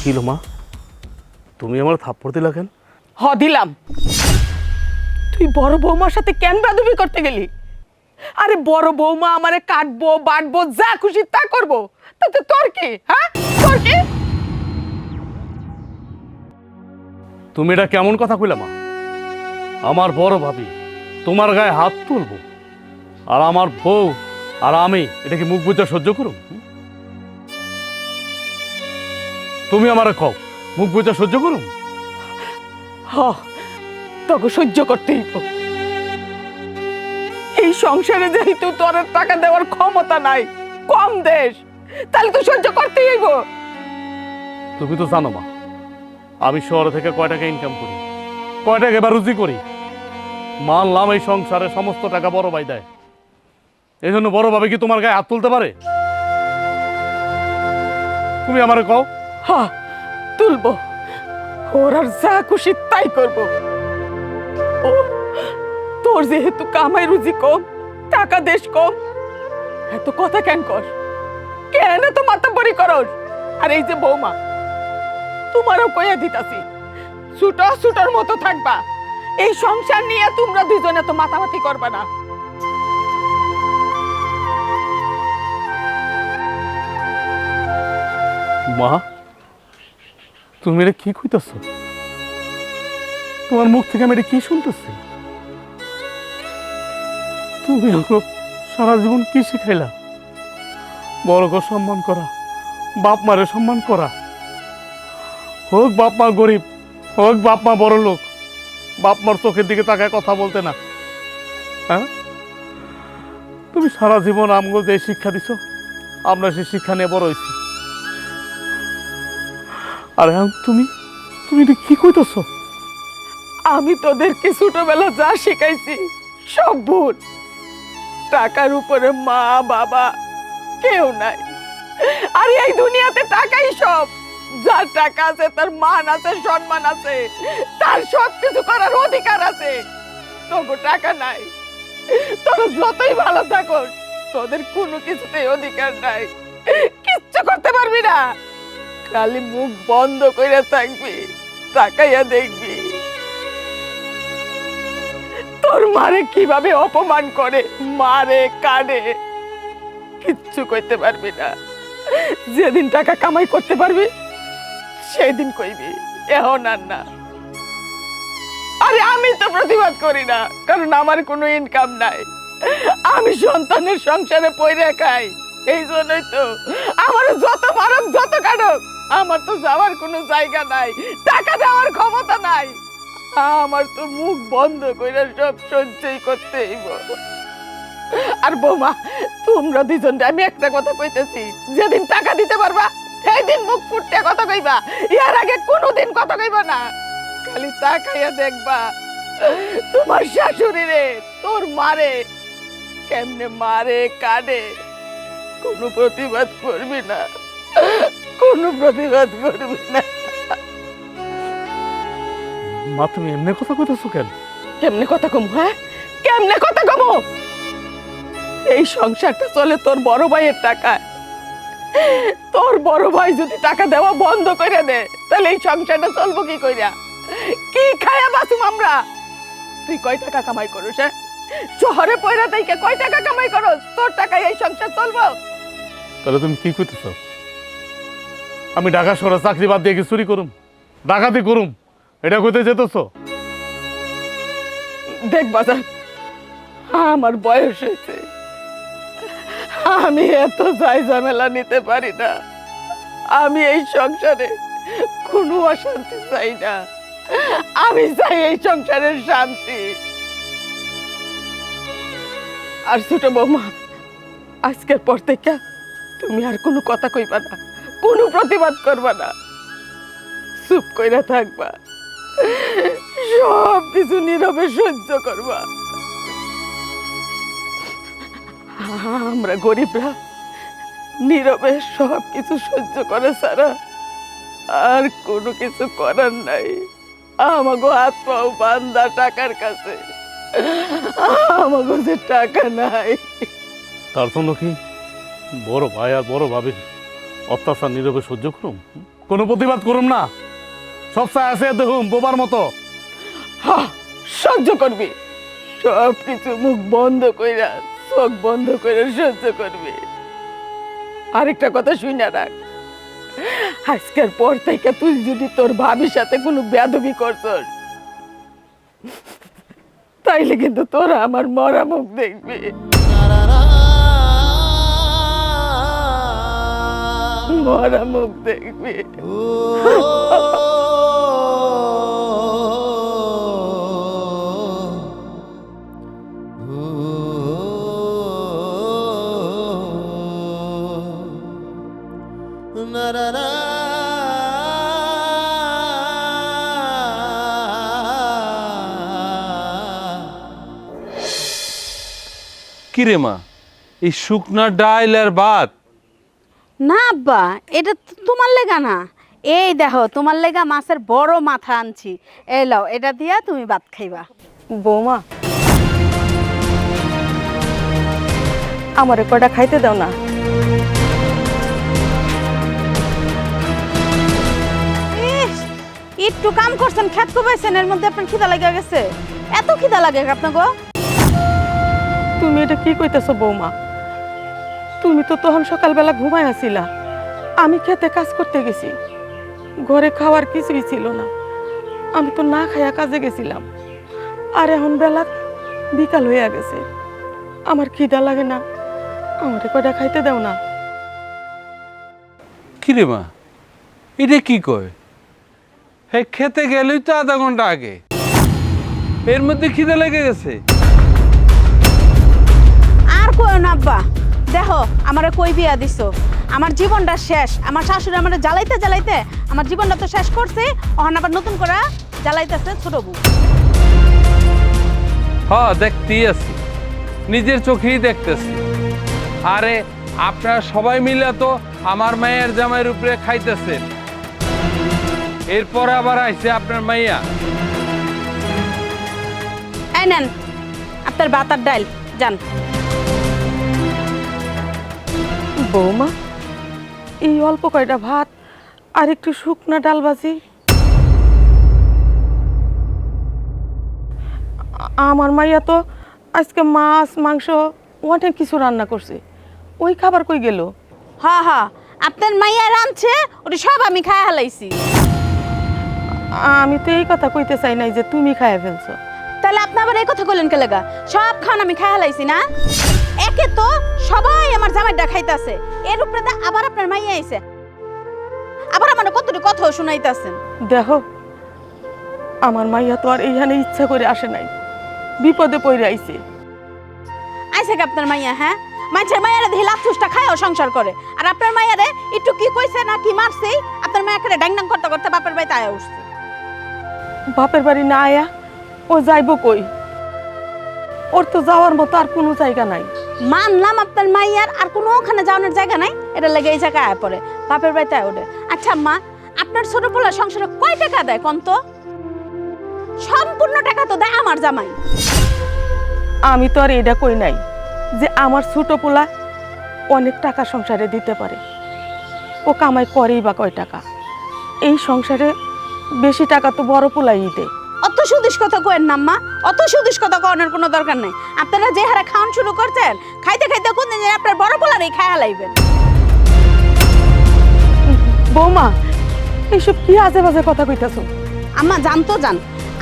কিলো মা, তুমি আমার থাপ্পড় দিলা কেন? দিলাম। তুই বড় বৌমার সাথে কেন বাদবি করতে গেলি? আরে বড় বৌমা আমারে কাটবো বাটবো যা খুশি তা করবো, তাতে তোর কি? হ্যাঁ তোর কি? তুমি এটা কেমন কথা কইলা মা? আমার বড় ভাবি তোমার গায়ে হাত তুলবো, আর আমার বউ আর আমি এটা কি মুখ বুঝে সহ্য করব? তুমি আমারে কও, মুখ বুঝে সহ্য করুম? তোকে সহ্য করতেই তো। এই সংসারে যেহেতু তোর টাকা দেওয়ার ক্ষমতা নাই, কম দেশ, তাহলে তো সহ্য করতেই হইব। তুমি তো জানো মা, আমি শহর থেকে কয় টাকা ইনকাম করি, কয় টাকা এবার রুজি করি। মানলাম এই সংসারে সমস্ত টাকা বড় ভাই দেয়, এই জন্য বড় ভাবে কি তোমার গায়ে হাত তুলতে পারে? তুমি আমারে কও। তুলবো, ওর আর যা খুশি তাই করবো। ও তোর যেহেতু কামাই রুজি কম, টাকা দেশ কম, এত কথা কেন কর? কেন তো মাতাব্বরি করস? আর এই যে বৌমা, তোমারও কইয়া দিতাছি, ছুটার মতো থাকবা। এই সংসার নিয়ে তোমরা দুজনে তো মাতামাতি করবা না। মা, তুমি এটা কি কইতাছ? তোমার মুখ থেকে আমি এটা কি শুনতেছি? তুমি আমাকে সারা জীবন কি শিখাইলা? বড়কে সম্মান করা, বাপ মারে সম্মান করা। হোক বাপ মা গরিব, হোক বাপ মা বড় লোক, বাপ মার চোখের দিকে তাকায় কথা বলতে না। হ্যাঁ, তুমি সারা জীবন আমগো যে শিক্ষা দিছ, আমরা সেই শিক্ষা নিয়ে বড় হয়েছি। আর এখন তুমি এটা কি কইতেছ? আমি তোদেরকে ছোটবেলা যা শিখাইছি সব ভুল। টাকার উপরে মা বাবা কেউ নাই, আর এই দুনিয়াতে টাকাই সব। যার টাকা আছে তার মান আছে, সম্মান আছে, তার সব কিছু করার অধিকার আছে। তোর টাকা নাই, তোর যতই ভালো থাকোস, তোদের কোনো কিছুতেই অধিকার নাই, কিচ্ছু করতে পারবি না। খালি মুখ বন্ধ করে থাকবি, তাকাইয়া দেখবি তোর মারে কিভাবে অপমান করে, মারে কাঁদে, কিচ্ছু করতে পারবি না। যেদিন টাকা কামাই করতে পারবি সেদিন কইবি, এখন আর না। আরে আমি তো প্রতিবাদ করি না, কারণ আমার কোনো ইনকাম নাই। আমি সন্তানের সংসারে পয়রা খাই, এই জন্যই তো আমার যত মারক যত কাটক, আমার তো যাওয়ার কোনো জায়গা নাই, টাকা দেওয়ার ক্ষমতা নাই। আমার তো মুখ বন্ধ করে সব সহ্যই করতে হইব। আর বৌমা, তোমরা দুজন আমি একটা কথা কইতেছি, যেদিন টাকা দিতে পারবা সেই দিন মুখ ফুটে কথা কইবা, এর আগে কোনোদিন কথা কইবা না। খালি তাকাইয়া দেখবা তোমার শাশুড়ি রে, তোর মারে কেমনে মারে কাঁদে, কোনো প্রতিবাদ করবি না, কোনো প্রতিবাদ করবি না। মা, তুমি এমনি কথা কইতেছো কেন? কেমনে কথা কম? হ্যাঁ, কেমনে কথা কমো? এই সংসারটা চলে তোর বড় ভাইয়ের টাকায়। তোর বড় ভাই যদি টাকা দেওয়া বন্ধ করে দে, তাহলে এই সংসারটা চলবো কি কইরা? কি খায়া বাঁচুম আমরা? তুই কয় টাকা কামাই করস? হ্যাঁ, শহরে পয়রা তাইকে কয় টাকা কামাই করস? তোর টাকায় এই সংসার চলবো? তাহলে তুমি কি করতেছ? আমি ঢাকা শহরে চাকরি বাদ দিয়ে কি চুরি করুম, ডাকাতি করুম, এটা কইতে যেতেছ? দেখ বাজার, আমার বয়স হয়েছে, আমি এত যাই ঝামেলা নিতে পারি না। আমি এই সংসারে কোনো অশান্তি চাই না, আমি চাই এই সংসারের শান্তি। আর ছোট বৌমা, আজকের পর থেকে তুমি আর কোনো কথা কইবা না, কোনো প্রতিবাদ করবা না, চুপ কইরা থাকবা, সব কিছু নীরবে সহ্য করবা। আমরা গরিবরা নীরবে সব কিছু সহ্য করে ছাড়া আর কোনো কিছু করার নাই। আমাগো হাত পাও বান্ধা টাকার কাছে, আমাগো যে টাকা নাই। তার জন্য কি বড় ভাই আর বড় ভাবির অত্যাচার নীরবে সহ্য করুম, কোনো প্রতিবাদ করুম না? সব চাই আছে দেখুন বোবার মতো। হ্যাঁ, সহ্য করবি, সব কিছু মুখ বন্ধ কইরা চোখ বন্ধ করে সহ্য করবি। আরেকটা কথা শুনে রাখ, আজকের পর থেকে তুই যদি তোর ভাবির সাথে কোনো বেয়াদবি করছস, তাইলে কিন্তু তোরা আমার মরা মুখ দেখবি, মরা মুখ দেখবি। কিরে মা, এই শুকনা ডাইল আর ভাত? না আব্বা, এটা তো তোমার লেগা না। এই দেখো, তোমার লেগা মাছের বড় মাথা আনছি, এই লাও, এটা দিয়া তুমি ভাত খাইবা। বৌমা, আমারে কয়টা খাইতে দাও না। ইস, একটু কাম করছেন, খেত কোবাইছেন, এর মধ্যে আপনার খিদা লেগে গেছে? এত খিদা লাগে আপনাকে? তুমি এটা কি কইতেছো বৌমা? তুমি তো তখন সকালবেলা ঘুমাই আসিলা, আমি খেতে কাজ করতে গেছি, ঘরে খাওয়ার কিছুই ছিল না, আমি তো না খাইয়া কাজে গেছিলাম। আর এখন বেলা বিকাল হইয়া গেছে, আমার খিদা লাগে না, আমারে কয়টা খাইতে দাও না। কিরে মা, এটা কি কয়? হ্যাঁ, খেতে গেলেই তো আধা ঘন্টা আগে, এর মধ্যে খিদে লেগে গেছে। আর কইও না আব্বা, দেখো আমারে কই বিয়া দিছো, আমার জীবনটা শেষ। আমার শাশুড়ি আমারে জ্বালাইতে জ্বালাইতে আমার জীবনটা তো শেষ করছে, এখন আবার নতুন করে জ্বালাইতেছে ছোট বউ। হ্যাঁ, দেখতেই আছি, নিজের চোখেই দেখতেছি। আরে আপনারা সবাই মিলে তো আমার মায়ের জামাইয়ের উপরে খাইতেছেন, এরপর আবার আইছে আপনার মাইয়া। এই নেন আপনার ভাত আর ডাল, যান। বৌমা, এই অল্প কয়টা ভাত আর একটু শুকনা ডাল ভাজি, আমার মাইয়া তো আজকে মাছ মাংস অনেক কিছু রান্না করছে, ওই খাবার কই গেল? হ্যাঁ হ্যাঁ, আপনার মাইয়া রাঁধছে, ওটা সব আমি খায় হালাইছি। আমি তো এই কথা কইতে চাই নাই যে তুমি খাইয়া ফেলছো। তাহলে আপনি আবার এই কথা কইলেন কে লাগা? সব খান আমি খায় হালাইছি না? একে তো সবাই আমার জামাইটা খাইতাছে, এর উপরে তো আবার আপনার মাইয়া আইছে, আবার আমার কতটুকু কথাও শুনাইতাছেন। দেখো, আমার মাইয়া তো আর এইখানে ইচ্ছা করে আসে নাই, বিপদে পড়ে আইছে। আইছে কি আপনার মাইয়া? হ্যাঁ, মানুষের মাইয়ারে দেখি লাফুসটা খায়ও সংসার করে, আর আপনার মাইয়ারে একটু কি কইছে না কি মারছে, আপনার মায়াকে ডাং ডাং করতে করতে বাপের বাড়িতে আয়া উঠছে। বাপের বাড়ি না আয়া ও যাইব কই? ওর তো যাওয়ার মতো আর কোনো জায়গা নাই। মানলাম আপনার মাইয়ার আর কোনো ওখানে যাওয়ানোর জায়গা নাই, এটা লেগে এই জায়গায় আয়া পড়ে, বাপের বাড়িতে আয়া ওঠে। আচ্ছা মা, আপনার ছোট পোলা সংসারে কয় টাকা দেয় কোন তো? সম্পূর্ণ টাকা তো দেয় আমার জামাই। আমি তো আর এটা কই নাই যে আমার ছোট পোলা অনেক টাকা সংসারে দিতে পারে, ও কামাই করেই বা কয় টাকা? এই সংসারে বেশি টাকা তো বড় পোলাই দেয়। অত সুদিস কথা কয়েন না আম্মা, অত সুদিস কথা কওয়ানোর কোনো দরকার নেই। আপনারা যে হারে খাওয়ান শুরু করছেন, খাইতে খাইতে কোন দিন আপনার বড় পোলারই খায়া লাইবেন। বৌমা এইসব কি আজে বাজে কথা কইতাছো? আম্মা জানতো যান,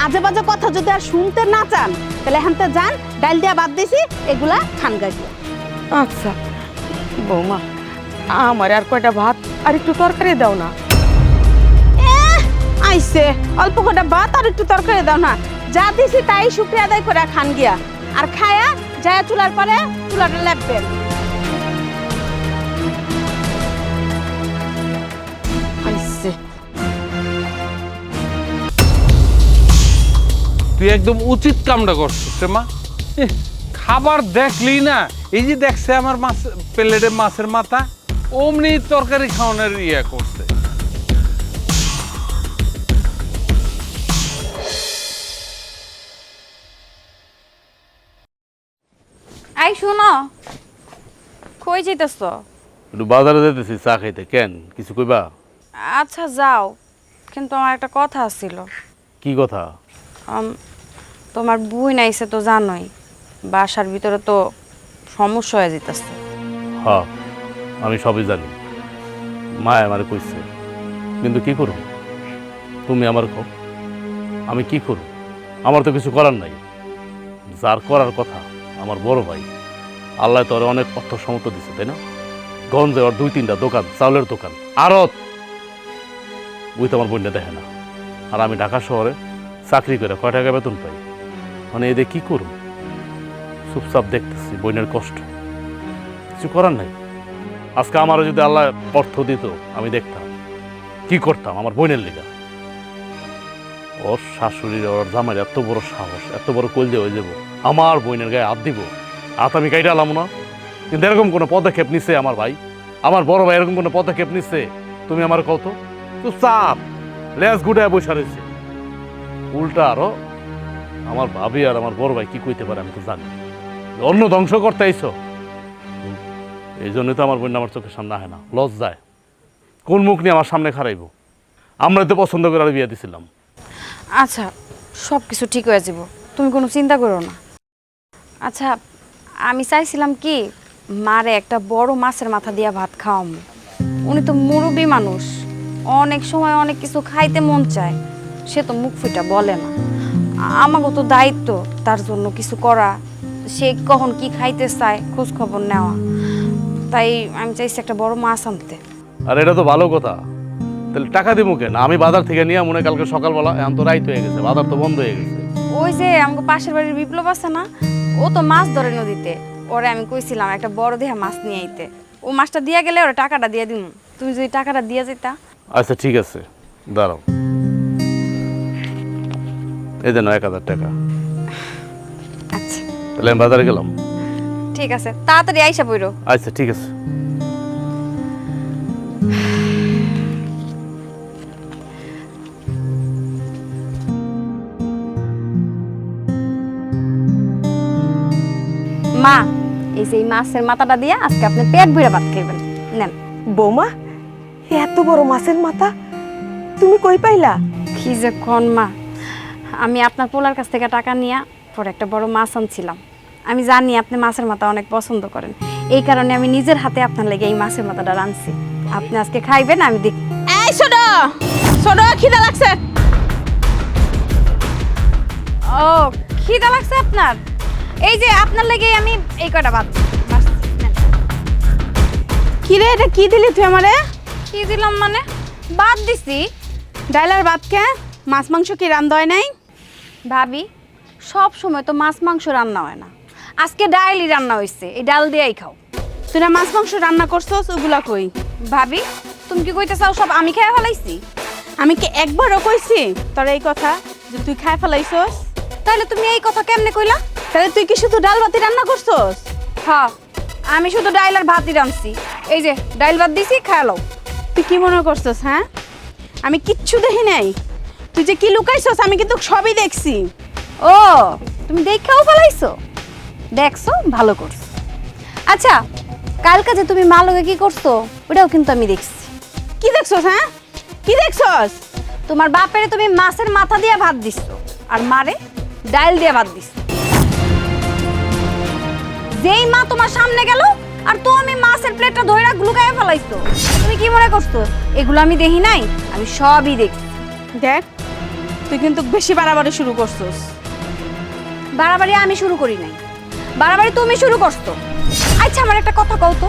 আজে বাজে কথা যদি আর শুনতে না চান তাহলে এখানতে যান, ডাল দিয়া বাদ দিছি, এগুলা খান গাইয়া। আচ্ছা বৌমা, আমার আর কয়টা ভাত আর একটু তরকারি দাও না। আইসে অল্প কটা ভাত আর একটু তরকারি দাও না, যা দিছি তাই শুক্রিয়া আদায় করে খান গিয়া, আর খায়া যায় চুলার পরে চুলাটা লেপবেন। আইসে তুই একদম উচিত কামটা করছিস রে মা। খাবার দেখলি না, এই যে দেখছে আমার মাছ প্লেটে মাছের মাথা, অমনি তরকারি খাওয়ানোর ইয়া করছে। এই শোনো, কই যাইতেছ? একটু বাজারে যেতেছি চা খাইতে। কেন, কিছু কইবা? আচ্ছা যাও, কিন্তু আমার একটা কথা ছিল। কি কথা? তোমার বই নাইছে তো জানোই, বাসার ভিতরে তো সমস্যা হয়ে যেতেছে। হ্যাঁ আমি সবই জানি, মা আমারে কইছে, কিন্তু কি করব? তুমি আমার কও, আমি কি করব? আমার তো কিছু করার নাই। যার করার কথা আমার বড় ভাই, আল্লাহ তোর অনেক অর্থ সমর্থ দিছে, তাই না? গঞ্জে ওর 2-3টা দোকান, চাউলের দোকান, আড়ত, ওই তো আমার বোনটা দেখে না। আর আমি ঢাকা শহরে চাকরি করে কয় টাকা বেতন পাই, মানে এদের কি করব? চুপচাপ দেখতেছি বোনের কষ্ট, কিছু করার নাই। আজকে আমারও যদি আল্লাহ অর্থ দিত, আমি দেখতাম কি করতাম আমার বোনের লিগা। ওর শাশুড়ির, ওর জামাইয়ের এত বড় সাহস, এত বড় কলজে হয়ে যাব, আমার বোনের গায়ে হাত দিব। হাত আমি কাইটা আলাম না, কিন্তু এরকম কোনো পদক্ষেপ নিছে আমার ভাই, আমার বড় ভাই এরকম কোনো পদক্ষেপ নিছে? তুমি আমার কত তো চাপ লেজ গুটায় বসে রয়েছে। উল্টা আরো আমার ভাবি আর আমার বড় ভাই কি কইতে পারে আমি তো জানি। অন্য ধ্বংস করতে আইছো, এই জন্যই তো আমার বোন আমার চোখের সামনে আহে না, লজ যায়। কোন মুখ নিয়ে আমার সামনে খারাইব? আমরা তো পছন্দ করে আর বিয়ে দিছিলাম। আচ্ছা সব কিছু ঠিক হয়ে যাব, তুমি কোনো চিন্তা করো না। আচ্ছা আমি চাইছিলাম কি, মারে একটা বড় মাছের মাথা দিয়া ভাত খাওয়াবো। উনি তো মুরব্বী মানুষ, অনেক সময় অনেক কিছু খাইতে মন চায়, সে তো মুখ ফুটা বলে না। আমাকে তো দায়িত্ব তার জন্য কিছু করা, সে কখন কি খাইতে চায় খোঁজ খবর নেওয়া। তাই আমি চাইছি একটা বড় মাছ আনতে। আর এটা তো ভালো কথা, তাহলে টাকা দিব কেন? আমি বাজার থেকে নিয়ে মনে কালকে সকালবেলা, এখন তো রাইত হয়ে গেছে, বাজার তো বন্ধ হয়ে গেছে। ওই যে আমাকে পাশের বাড়ির বিপ্লব আছে না, ও তো মাছ ধরে নদীতে, ওরে আমি কইছিলাম একটা বড় দেহা মাছ নিয়ে আইতে। ও মাছটা দিয়া গেলে ওরা টাকাটা দিয়ে দিন, তুমি যদি টাকাটা দিয়ে যেতা। আচ্ছা ঠিক আছে, দাঁড়াও, এই দেন 1000 টাকা। আচ্ছা তাহলে আমি বাজারে গেলাম। ঠিক আছে, তাড়াতাড়ি আইসা পড়ো। আচ্ছা ঠিক আছে। মা এই যে এই মাছের মাথাটা দিয়া আজকে আপনি পেট ভরে ভাত খাইবেন, নেন। বৌমা, এত বড় মাছের মাথা তুমি কই পাইলা? কি যে কোন মা, আমি আপনার পোলার কাছ থেকে টাকা নিয়ে পরে একটা বড় মাছ আনছিলাম। আমি জানি আপনি মাছের মাথা অনেক পছন্দ করেন, এই কারণে আমি নিজের হাতে আপনার লেগে এই মাছের মাথাটা রাঁধছি। আপনি আজকে খাইবেন, আমি দেখ। এই ছোট ছোট, খিদা লাগছে। ও খিদা লাগছে আপনার? এই যে আপনার লেগে আমি এই কটা ভাত। কি রে, এটা কি দিলি তুই আমারে? কি দিলাম মানে? বাদ দিছি। ডাইলার ভাত কে? মাছ মাংস কি রান্না হয় নাই? ভাবি সব সময় তো মাছ মাংস রান্না হয় না, আজকে ডালই রান্না হয়েছে, এই ডাল দিয়েই খাও। তুই না মাছ মাংস রান্না করছস, ওগুলা কই? ভাবি তুমি কি কইতে চাও সব আমি খেয়ে ফেলাইছি? আমি কি একবারও কইছি তোর এই কথা যে তুই খাই ফেলাইছস? তাহলে তুমি এই কথা কেমনে কইলা? তাহলে তুই কি শুধু ডাল ভাতি রান্না করছস? হ্যাঁ আমি শুধু ডাইল আর ভাতই রাঁধছি, এই যে ডাইল ভাত দিছি, খায়ালো। তুই কি মনে করছস? হ্যাঁ, আমি কিচ্ছু দেখি নাই। তুই যে কি লুকাইছস আমি কিন্তু সবই দেখছি। ও তুমি দেখাও ফেলাইছো? দেখছো, ভালো করছো। আচ্ছা কালকে যে তুমি মালকে কি করছো ওটাও কিন্তু আমি দেখছি। কি দেখছস? হ্যাঁ কি দেখছস? তোমার বাপেরে তুমি মাছের মাথা দিয়ে ভাত দিছো, আর মারে ডাইল দিয়ে বাদ দিস। যেই মা তোমার সামনে গেল আর তুমি মাছের প্লেটটা ধইরা গ্লুকায় ফেলাইছো, তুমি কি মনে করছো এগুলো আমি দেখি নাই? আমি সবই দেখি। দেখ তুই কিন্তু বেশি বাড়াবাড়ি শুরু করছিস। বাড়াবাড়ি আমি শুরু করি নাই, বাড়াবাড়ি তুমি শুরু করছো। আচ্ছা আমার একটা কথা কও তো,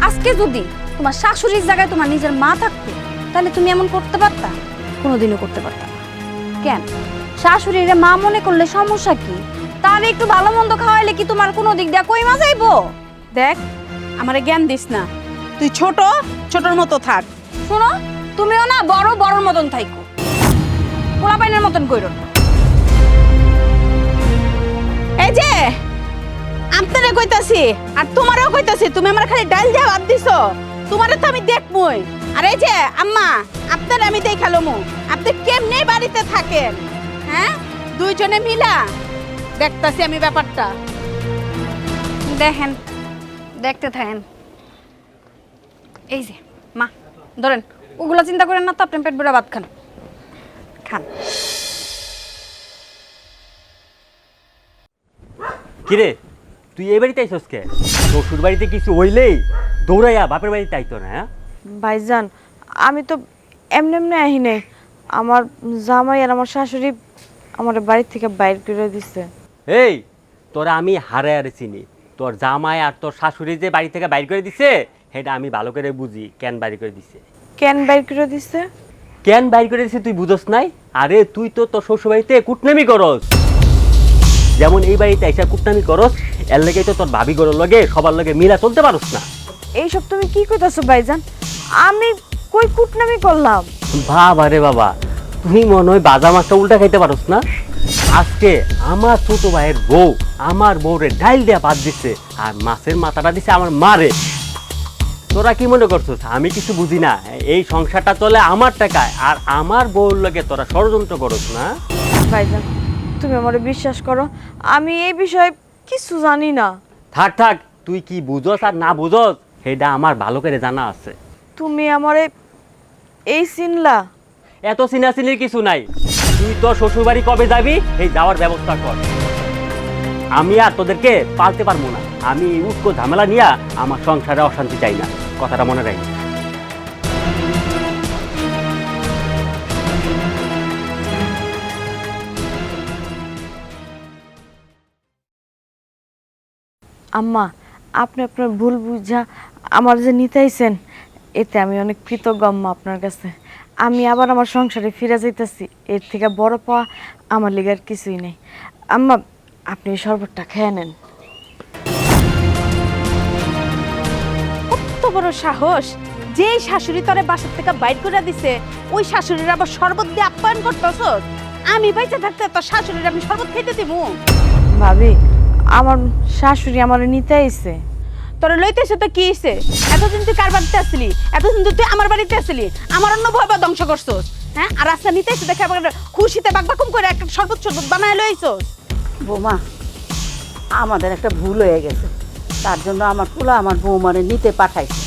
আজকে যদি তোমার শাশুড়ির জায়গায় তোমার নিজের মা থাকতো তাহলে তুমি এমন করতে পারতা? কোনোদিনও করতে পারতা না। কেন? শাশুড়ির মা মনে করলে সমস্যা কি? তার একটু ভালো মন্দ খাওয়াইলে কি তোমার কোনো দিক দিয়ে কই মা যাইবো? দেখ আমারে জ্ঞান দিস না, তুই ছোট ছোটর মতো থাক। শোনো, তুমিও না বড় বড়র মতন থাইকো, পোলাপাইনের মতন কইরো না। এই যে আপনারে কইতাছি আর তোমারও কইতাছি, তুমি আমার খালি ডাল দিয়ে ভাত দিছো, তোমারে তো আমি দেখমই। আর এই যে আম্মা, আপনারে আমি দেখালোমু আপনি কেমনে বাড়িতে থাকেন, হ্যাঁ দুইজনে মিলা দেখতাছি আমি ব্যাপারটা। দেখেন, দেখতে থাকেন। এই যে মা ধরেন, ওগুলো চিন্তা করেন না তো, আপনি পেট ভরে ভাত খান, খান। কিরে তুই এই বাড়িতে আইসস কে? শ্বশুর বাড়িতে কিছু হইলেই দৌড়াইয়া বাপের বাড়িতে আইতো না? হ্যাঁ ভাইজান, আমি তো এমনি এমনি আহি নাই। আমার জামাই আর আমার শাশুড়ি আমার বাড়ি থেকে বাইর করে দিছে। এই তোরা আমি হারে চিনি, তোর জামাই আর তোর শাশুড়ি যে বাড়ি থেকে বাইর করে দিছে সেটা আমি ভালো করে বুঝি কেন বাইর করে দিছে। কেন বাইর করে দিছে? কেন বাইর করে দিছে তুই বুঝস নাই? আরে তুই তো তোর শ্বশুর বাড়িতে কুটনামি করস, যেমন এই বাড়িতে এসে কুটনামি করস, এর লেগে তো তোর ভাবি গরর লগে সবার লগে মিলা চলতে পারস না। এইসব তুমি কি কইতাছো ভাইজান? আমি কই কুটনামি করলাম? বাবা রে বাবা, তুই মনে হয় বাজা মাছটা উল্টা খাইতে পারস না। আজকে আমার ছোট ভাইয়ের বউ আমার বউরে ডাইল দেয়া ভাত দিচ্ছে আর মাছের মাথাটা দিছে আমার মারে। তোরা কি মনে করছিস আমি কিছু বুঝি না? এই সংসারটা চলে আমার টাকায় আর আমার বউর লগে তোরা ষড়যন্ত্র করস না। ভাইজান তুমি আমারে বিশ্বাস করো, আমি এই বিষয়ে কিছু জানি না। থাক থাক, তুই কি বুঝস আর না বুঝস সেটা আমার ভালো করে জানা আছে। তুমি আমারে এই চিনলা? এত চিনাচিনির কিছু নাই, তুই তোর শ্বশুর বাড়ি কবে যাবি এই যাওয়ার ব্যবস্থা কর। আমি আর তোদেরকে পালতে পারবো না, আমি উৎকো ঝামেলা নিয়ে আমার সংসারে অশান্তি চাই না, কথাটা মনে রাখি। আম্মা, আপনি আপনার ভুল বুঝা আমার যে নিতাইছেন এতে আমি অনেক কৃতজ্ঞ আম্মা আপনার কাছে। আমি আবার আমার সংসারে ফিরে যাইতেছি, এর থেকে বড় পাওয়া আমার লিগে আর কিছুই নেই। আম্মা আপনি এই শরবতটা খেয়ে নেন। কত বড় সাহস, যেই শাশুড়ি তোরে বাসার থেকে বাইর করে দিছে ওই শাশুড়ির আবার শরবত দিয়ে আপ্যায়ন করতেছস? আমি বাইচে থাকতে তোর শাশুড়ির আমি শরবত খাইতে দিব? ভাবি, আমার শাশুড়ি আমার নিতে আইছে। তোরা লইতেছে তো কি হইছে? এতদিন তুই কার বাড়িতে আসলি, এতদিন তো তুই আমার বাড়িতে আসলি, আমার অন্য ভয় বা ধ্বংস করছস, হ্যাঁ? আর রাস্তা নিতেছে দেখে আবার খুশিতে বাকবাকুম করে একটা শরবত শরবত বানায় লইছস। বৌমা, আমাদের একটা ভুল হয়ে গেছে, তার জন্য আমার পোলা আমার বৌমারে নিতে পাঠাইছে।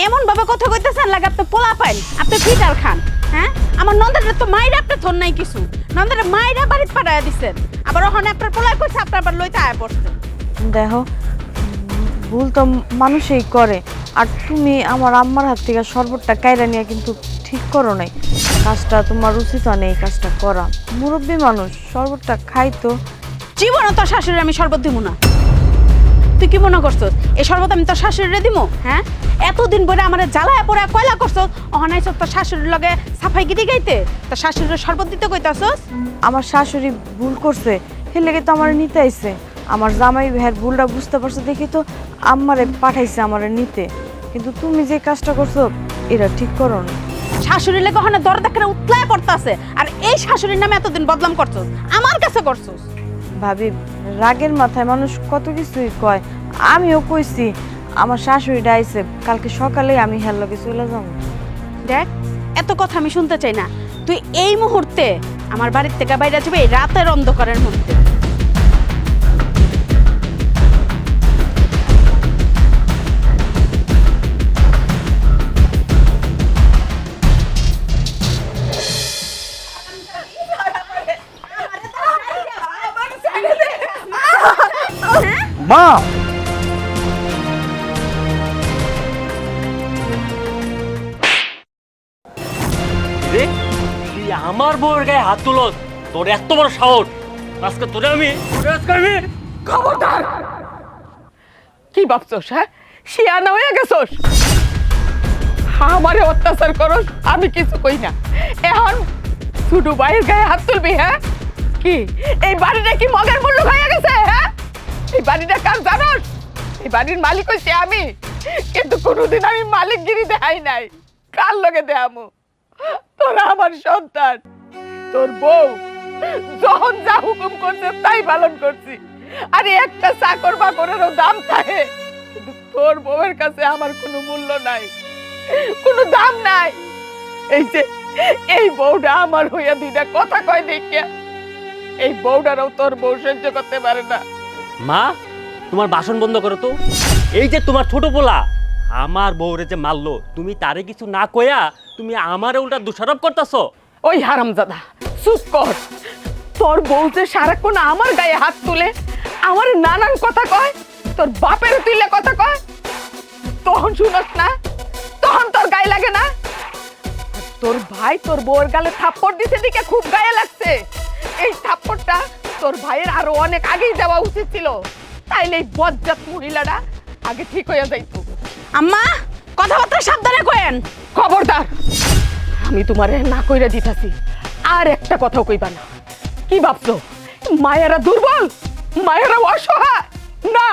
এমন ভাবে কথা কইতেছেন লাগে আপনি পোলা পাইন, আপনি ফিটার খান, হ্যাঁ? আমার নন্দাটা তো মাইরা আপনি থন নাই কিছু, নন্দাটা মাইরা বাড়িতে পাঠাইয়া দিচ্ছেন, আবার ওখানে আপনার পোলা কইছে আপনার আবার লইতে আয়া পড়ছে। দেখো, ভুল তো মানুষই করে, আর তুমি আমার আম্মার হাত থেকে শরবতটা কাইরা নিয়ে কিন্তু ঠিক করো নাই। কাজটা তোমার উচিত হয় না এই কাজটা করা। মুরব্বী মানুষ, শরবতটা খাইতো। জীবনে তোর শাশুড়ি আমি শরবত দিব না। তুই কি মনে করছস এই শরবত আমি তোর শাশুড়িরে দিমু? হ্যাঁ, এতদিন পরে আমার জ্বালায় পড়ে কয়লা করছস, অহনাইছ তোর শাশুড়ির লগে সাফাই গিরি গাইতে, তোর শাশুড়ির শরবত দিতে কইতাছস? আমার শাশুড়ি ভুল করছে, সে লেগে তো আমার নিতে আইছে। আমার জামাই ভাইয়ের ভুলটা বুঝতে পারছে দেখি তো আমারে পাঠাইছে আমারে নিতে। কিন্তু তুমি যে কাজটা করছো এটা ঠিক করো না। শাশুড়ির লেগে ওখানে দরজা করে উতলায় পড়তাছে, আর এই শাশুড়ির নামে এতদিন বদনাম করছস, আমার কাছে করছস। ভাবি, রাগের মাথায় মানুষ কত কিছুই কয়। আমিও কইছি আমার শাশুড়িটা আইছে, কালকে সকালে আমি হের লগে চলে যাবো। দেখ, এত কথা আমি শুনতে চাই না। তুই এই মুহূর্তে আমার বাড়ির থেকে বাইরে যাবে, এই রাতের অন্ধকারের মধ্যে। আমার বউয়ের গায়ে হাত তুলস, তোর এত বড় সাহস! আজকে আমি খবরদার! কি ভাবছস? হ্যাঁ, শিয়ানা হয়ে গেছস? আমারে অত্যাচার করস, আমি কিছু কই না। এখন ছোট ভাইয়ের গায়ে হাত তুলবি? হ্যাঁ, কি এই বাড়িটা কি মগের মূল্য হয়ে গেছে? হ্যাঁ, এই বাড়িটা কার জানোস? এই বাড়ির মালিক হইছি আমি, কিন্তু কোনোদিন আমি মালিকগিরি দেখাই নাই। কার লগে দেখামু? তোরা আমার সন্তান, তোর বউ যখন যা হুকুম করছে তাই পালন করছি। আরে একটা চাকর বাকরেরও দাম থাকে, কিন্তু তোর বউয়ের কাছে আমার কোনো মূল্য নাই, কোনো দাম নাই। এই যে এই বউটা আমার হইয়া দুইটা কথা কয় দেখিয়া, এই বউটারও তোর বউ সহ্য করতে পারে না। মা, তোমার বাসন বন্ধ করো তো। এই যে তোমার ছোট পোলা আমার বউরে যে মারলো, তুমি তারে কিছু না কইয়া তুমি আমারে উল্টা দোষারোপ করতেছো। ওই হারামজাদা, চুপ কর। তোর বউ যে সারাক্ষণ আমার গায়ে হাত তুলে আমার নানান কথা কয়, তোর বাপের তুইলে কথা কয়, তখন শুনস না? তখন তোর গায়ে লাগে না? আর তোর ভাই তোর বউয়ের গালে থাপ্পড় দিতে দিকে খুব গায়ে লাগছে। এই থাপ্পড়টা তোর ভাইয়ের আরো অনেক আগেই দেওয়া উচিত ছিল, তাইলে এই বজ্জাত মহিলাটা আগে ঠিক হয়ে যাইতো। আম্মা, কথাবার্তা সাবধানে কয়েন। খবরদার, আমি তোমারে না কইরা দিতাছি, আর একটা কথাও কইবা না। কি ভাবছো মায়েরা দুর্বল, মায়েরা অসহায়? না,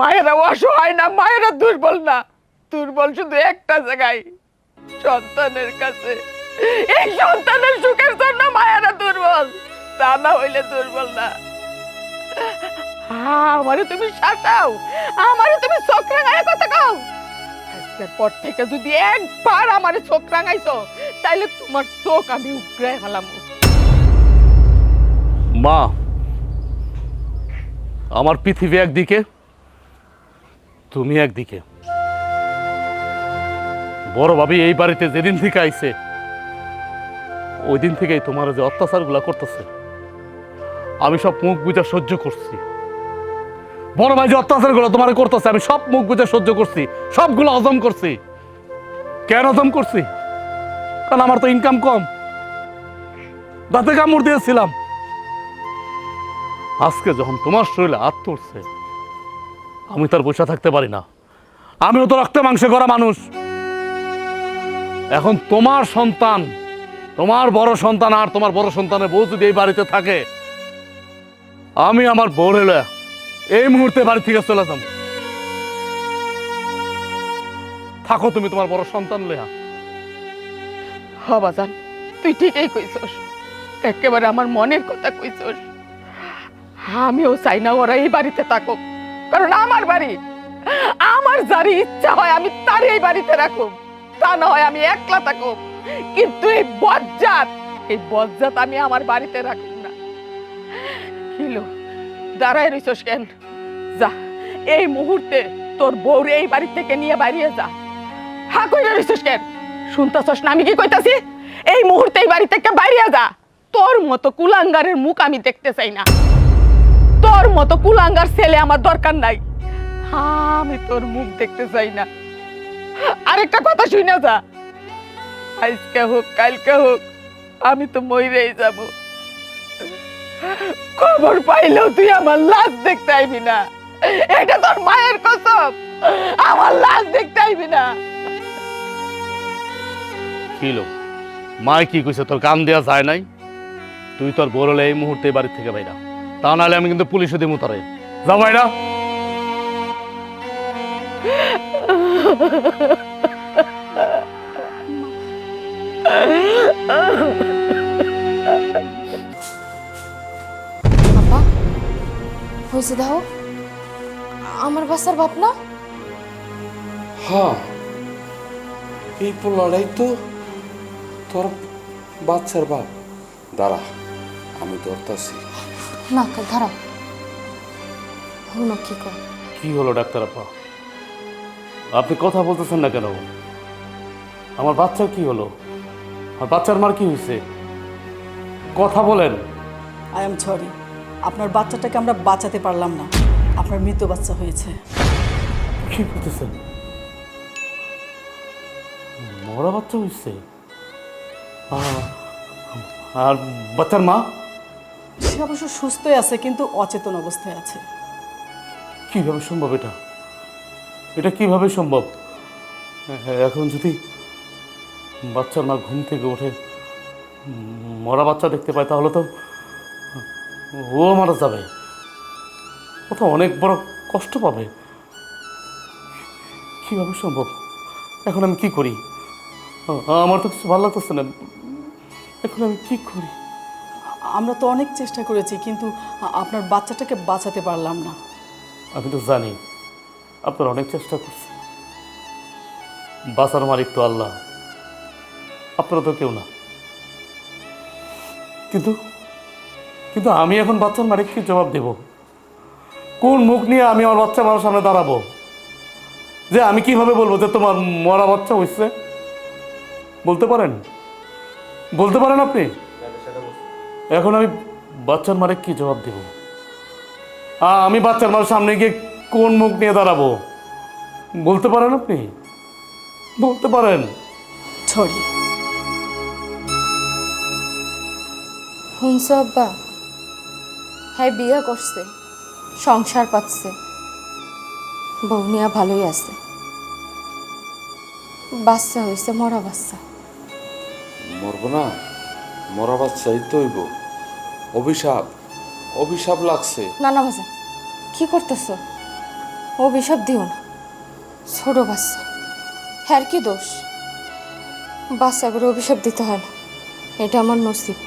মায়েরা অসহায় না, মায়েরা দুর্বল না। দুর্বল শুধু একটা জায়গায়, সন্তানের কাছে। এই সন্তানের সুখের জন্য মায়েরা দুর্বল, তা না হইলে দুর্বল না। আমারে তুমি শাসাও, আমারে তুমি চোখ রাঙায় কথা কও। আজকের পর থেকে যদি একবার আমারে চোখ রাঙাইছো, তাইলে তোমার চোখ আমি উগড়াই ফেলাম। মা, আমার পৃথিবী একদিকে, তুমি একদিকে। বড় ভাবি এই বাড়িতে যেদিন থেকে আইছে, ওই দিন থেকেই তোমার যে অত্যাচারগুলো করতেছে আমি সব মুখ বুঝা সহ্য করছি। বড় ভাই যে অত্যাচারগুলো তোমার করতেছে আমি সব মুখ বুঝা সহ্য করছি, সবগুলো হজম করছি। কেন হজম করছি? কারণ আমার তো ইনকাম কম, দাঁতে কামড় দিয়েছিলাম। আজকে যখন তোমার শরীরে হাত তুলছে, আমি তার বসে থাকতে পারি না। আমিও তো রক্তে মাংসে করা মানুষ। এখন তোমার সন্তান, তোমার বড় সন্তান আর তোমার বড় সন্তানের বউ যদি এই বাড়িতে থাকে, আমি আমার বউ হলে এই মুহূর্তে বাড়ি থেকে চলে যাব। থাকো তুমি তোমার বড় সন্তান লইয়া। বাজান, তুই ঠিকই কইছস, একেবারে আমার মনের কথা কইছস। আমিও চাই না ওরা এই বাড়িতে থাকুক, কারণ আমার বাড়ি, আমার যার ইচ্ছা হয় আমি তার এই বাড়িতে রাখুক, তা না হয় আমি একলা থাকুক। কিন্তু এই বজ্জাত আমি আমার বাড়িতে রাখুক না। কিলো দাঁড়ায় রইছস কেন? যা, এই মুহূর্তে তোর বউরে এই বাড়ি থেকে নিয়ে বাইরে যা। হা কইরা রইছস কেন? শুনতাছস না আমি কি কইতাছি? এই মুহূর্তে এই বাড়ি থেকে বাইরে যা। তোর মতো কুলাঙ্গারের মুখ আমি দেখতে চাই না, তোর মতো কুলাঙ্গার ছেলে আমার দরকার নাই। আমি তোর মুখ দেখতে চাই না। আরেকটা কথা শুনে যা, আজকে হোক কালকে হোক আমি তো মইরেই যাব। খবর পাইলেও তুই আমার লাশ দেখতে আইবি না, এটা তোর মায়ের কসম। আমার লাশ দেখতে আইবি না। কিলো মায় কি কইছে তোর কান দেওয়া যায় নাই? তুই তোর বড়লে এই মুহূর্তে বাড়ি থেকে বাইরা, তা নাহলে আমি কিন্তু পুলিশে দিব তোরে। যা বাইরা। আপা হয়েছে দেখো, আমার বাসার বাপ না? হ্যাঁ, এই পোলাটাই তো তোর বাচ্চার বাপ। দাঁড়া, আমি ধরতাছি। না ধারা হলো কি কর। কি হলো ডাক্তার আপা, আপনি কথা বলতেছেন না কেন? আমার বাচ্চার কি হলো? আর বাচ্চার মার কি হয়েছে? কথা বলেন। আই এম সরি, আপনার বাচ্চাটাকে আমরা বাঁচাতে পারলাম না, আপনার মৃত বাচ্চা হয়েছে। কি বলতেছেন? মরা বাচ্চা হয়েছে? আর বাচ্চার মা সে অবশ্য সুস্থই আছে কিন্তু অচেতন অবস্থায় আছে। কিভাবে সম্ভব এটা? এটা কিভাবে সম্ভব? এখন যদি বাচ্চার মা ঘুম থেকে উঠে মরা বাচ্চা দেখতে পায় তাহলে তো ও মারা যাবে, ও তো অনেক বড় কষ্ট পাবে। কিভাবে সম্ভব? এখন আমি কি করি? আমার তো কিছু ভালো লাগতেছে না, এখন আমি কি করি? আমরা তো অনেক চেষ্টা করেছি কিন্তু আপনার বাচ্চাটাকে বাঁচাতে পারলাম না। আমি তো জানি আপনারা অনেক চেষ্টা করছেন, বাঁচার মালিক তো আল্লাহ, আপনারা তো কেউ না। কিন্তু কিন্তু আমি এখন বাচ্চার মালিককে জবাব দেব? কোন মুখ নিয়ে আমি আমার বাচ্চা মারার সামনে দাঁড়াবো? যে আমি কিভাবে বলবো যে তোমার মরা বাচ্চা হয়েছে? বলতে পারেন? বলতে পারেন আপনি? এখন আমি বাচ্চার মালিক কি জবাব দেব? আমি বাচ্চার মার সামনে গিয়ে কোন মুখ নিয়ে দাঁড়াবো? বলতে পারেন আপনি? বলতে পারেন? সরি। শুনছ আব্বা, হ্যাঁ বিয়ে করছে, সংসার পাচ্ছে, বউ নিয়া ভালোই আছে, বাচ্চা হয়েছে মরা বাচ্চা। মরবো না, মরা বাচ্চাই তো হইব। অভিশাপ, অভিশাপ লাগছে। না না বাজা, কি করতেছ? অভিশাপ দিও না, ছোট বাচ্চা, হ্যার কি দোষ? বাচ্চা করে অভিশাপ দিতে হয় না, এটা আমার নসিব,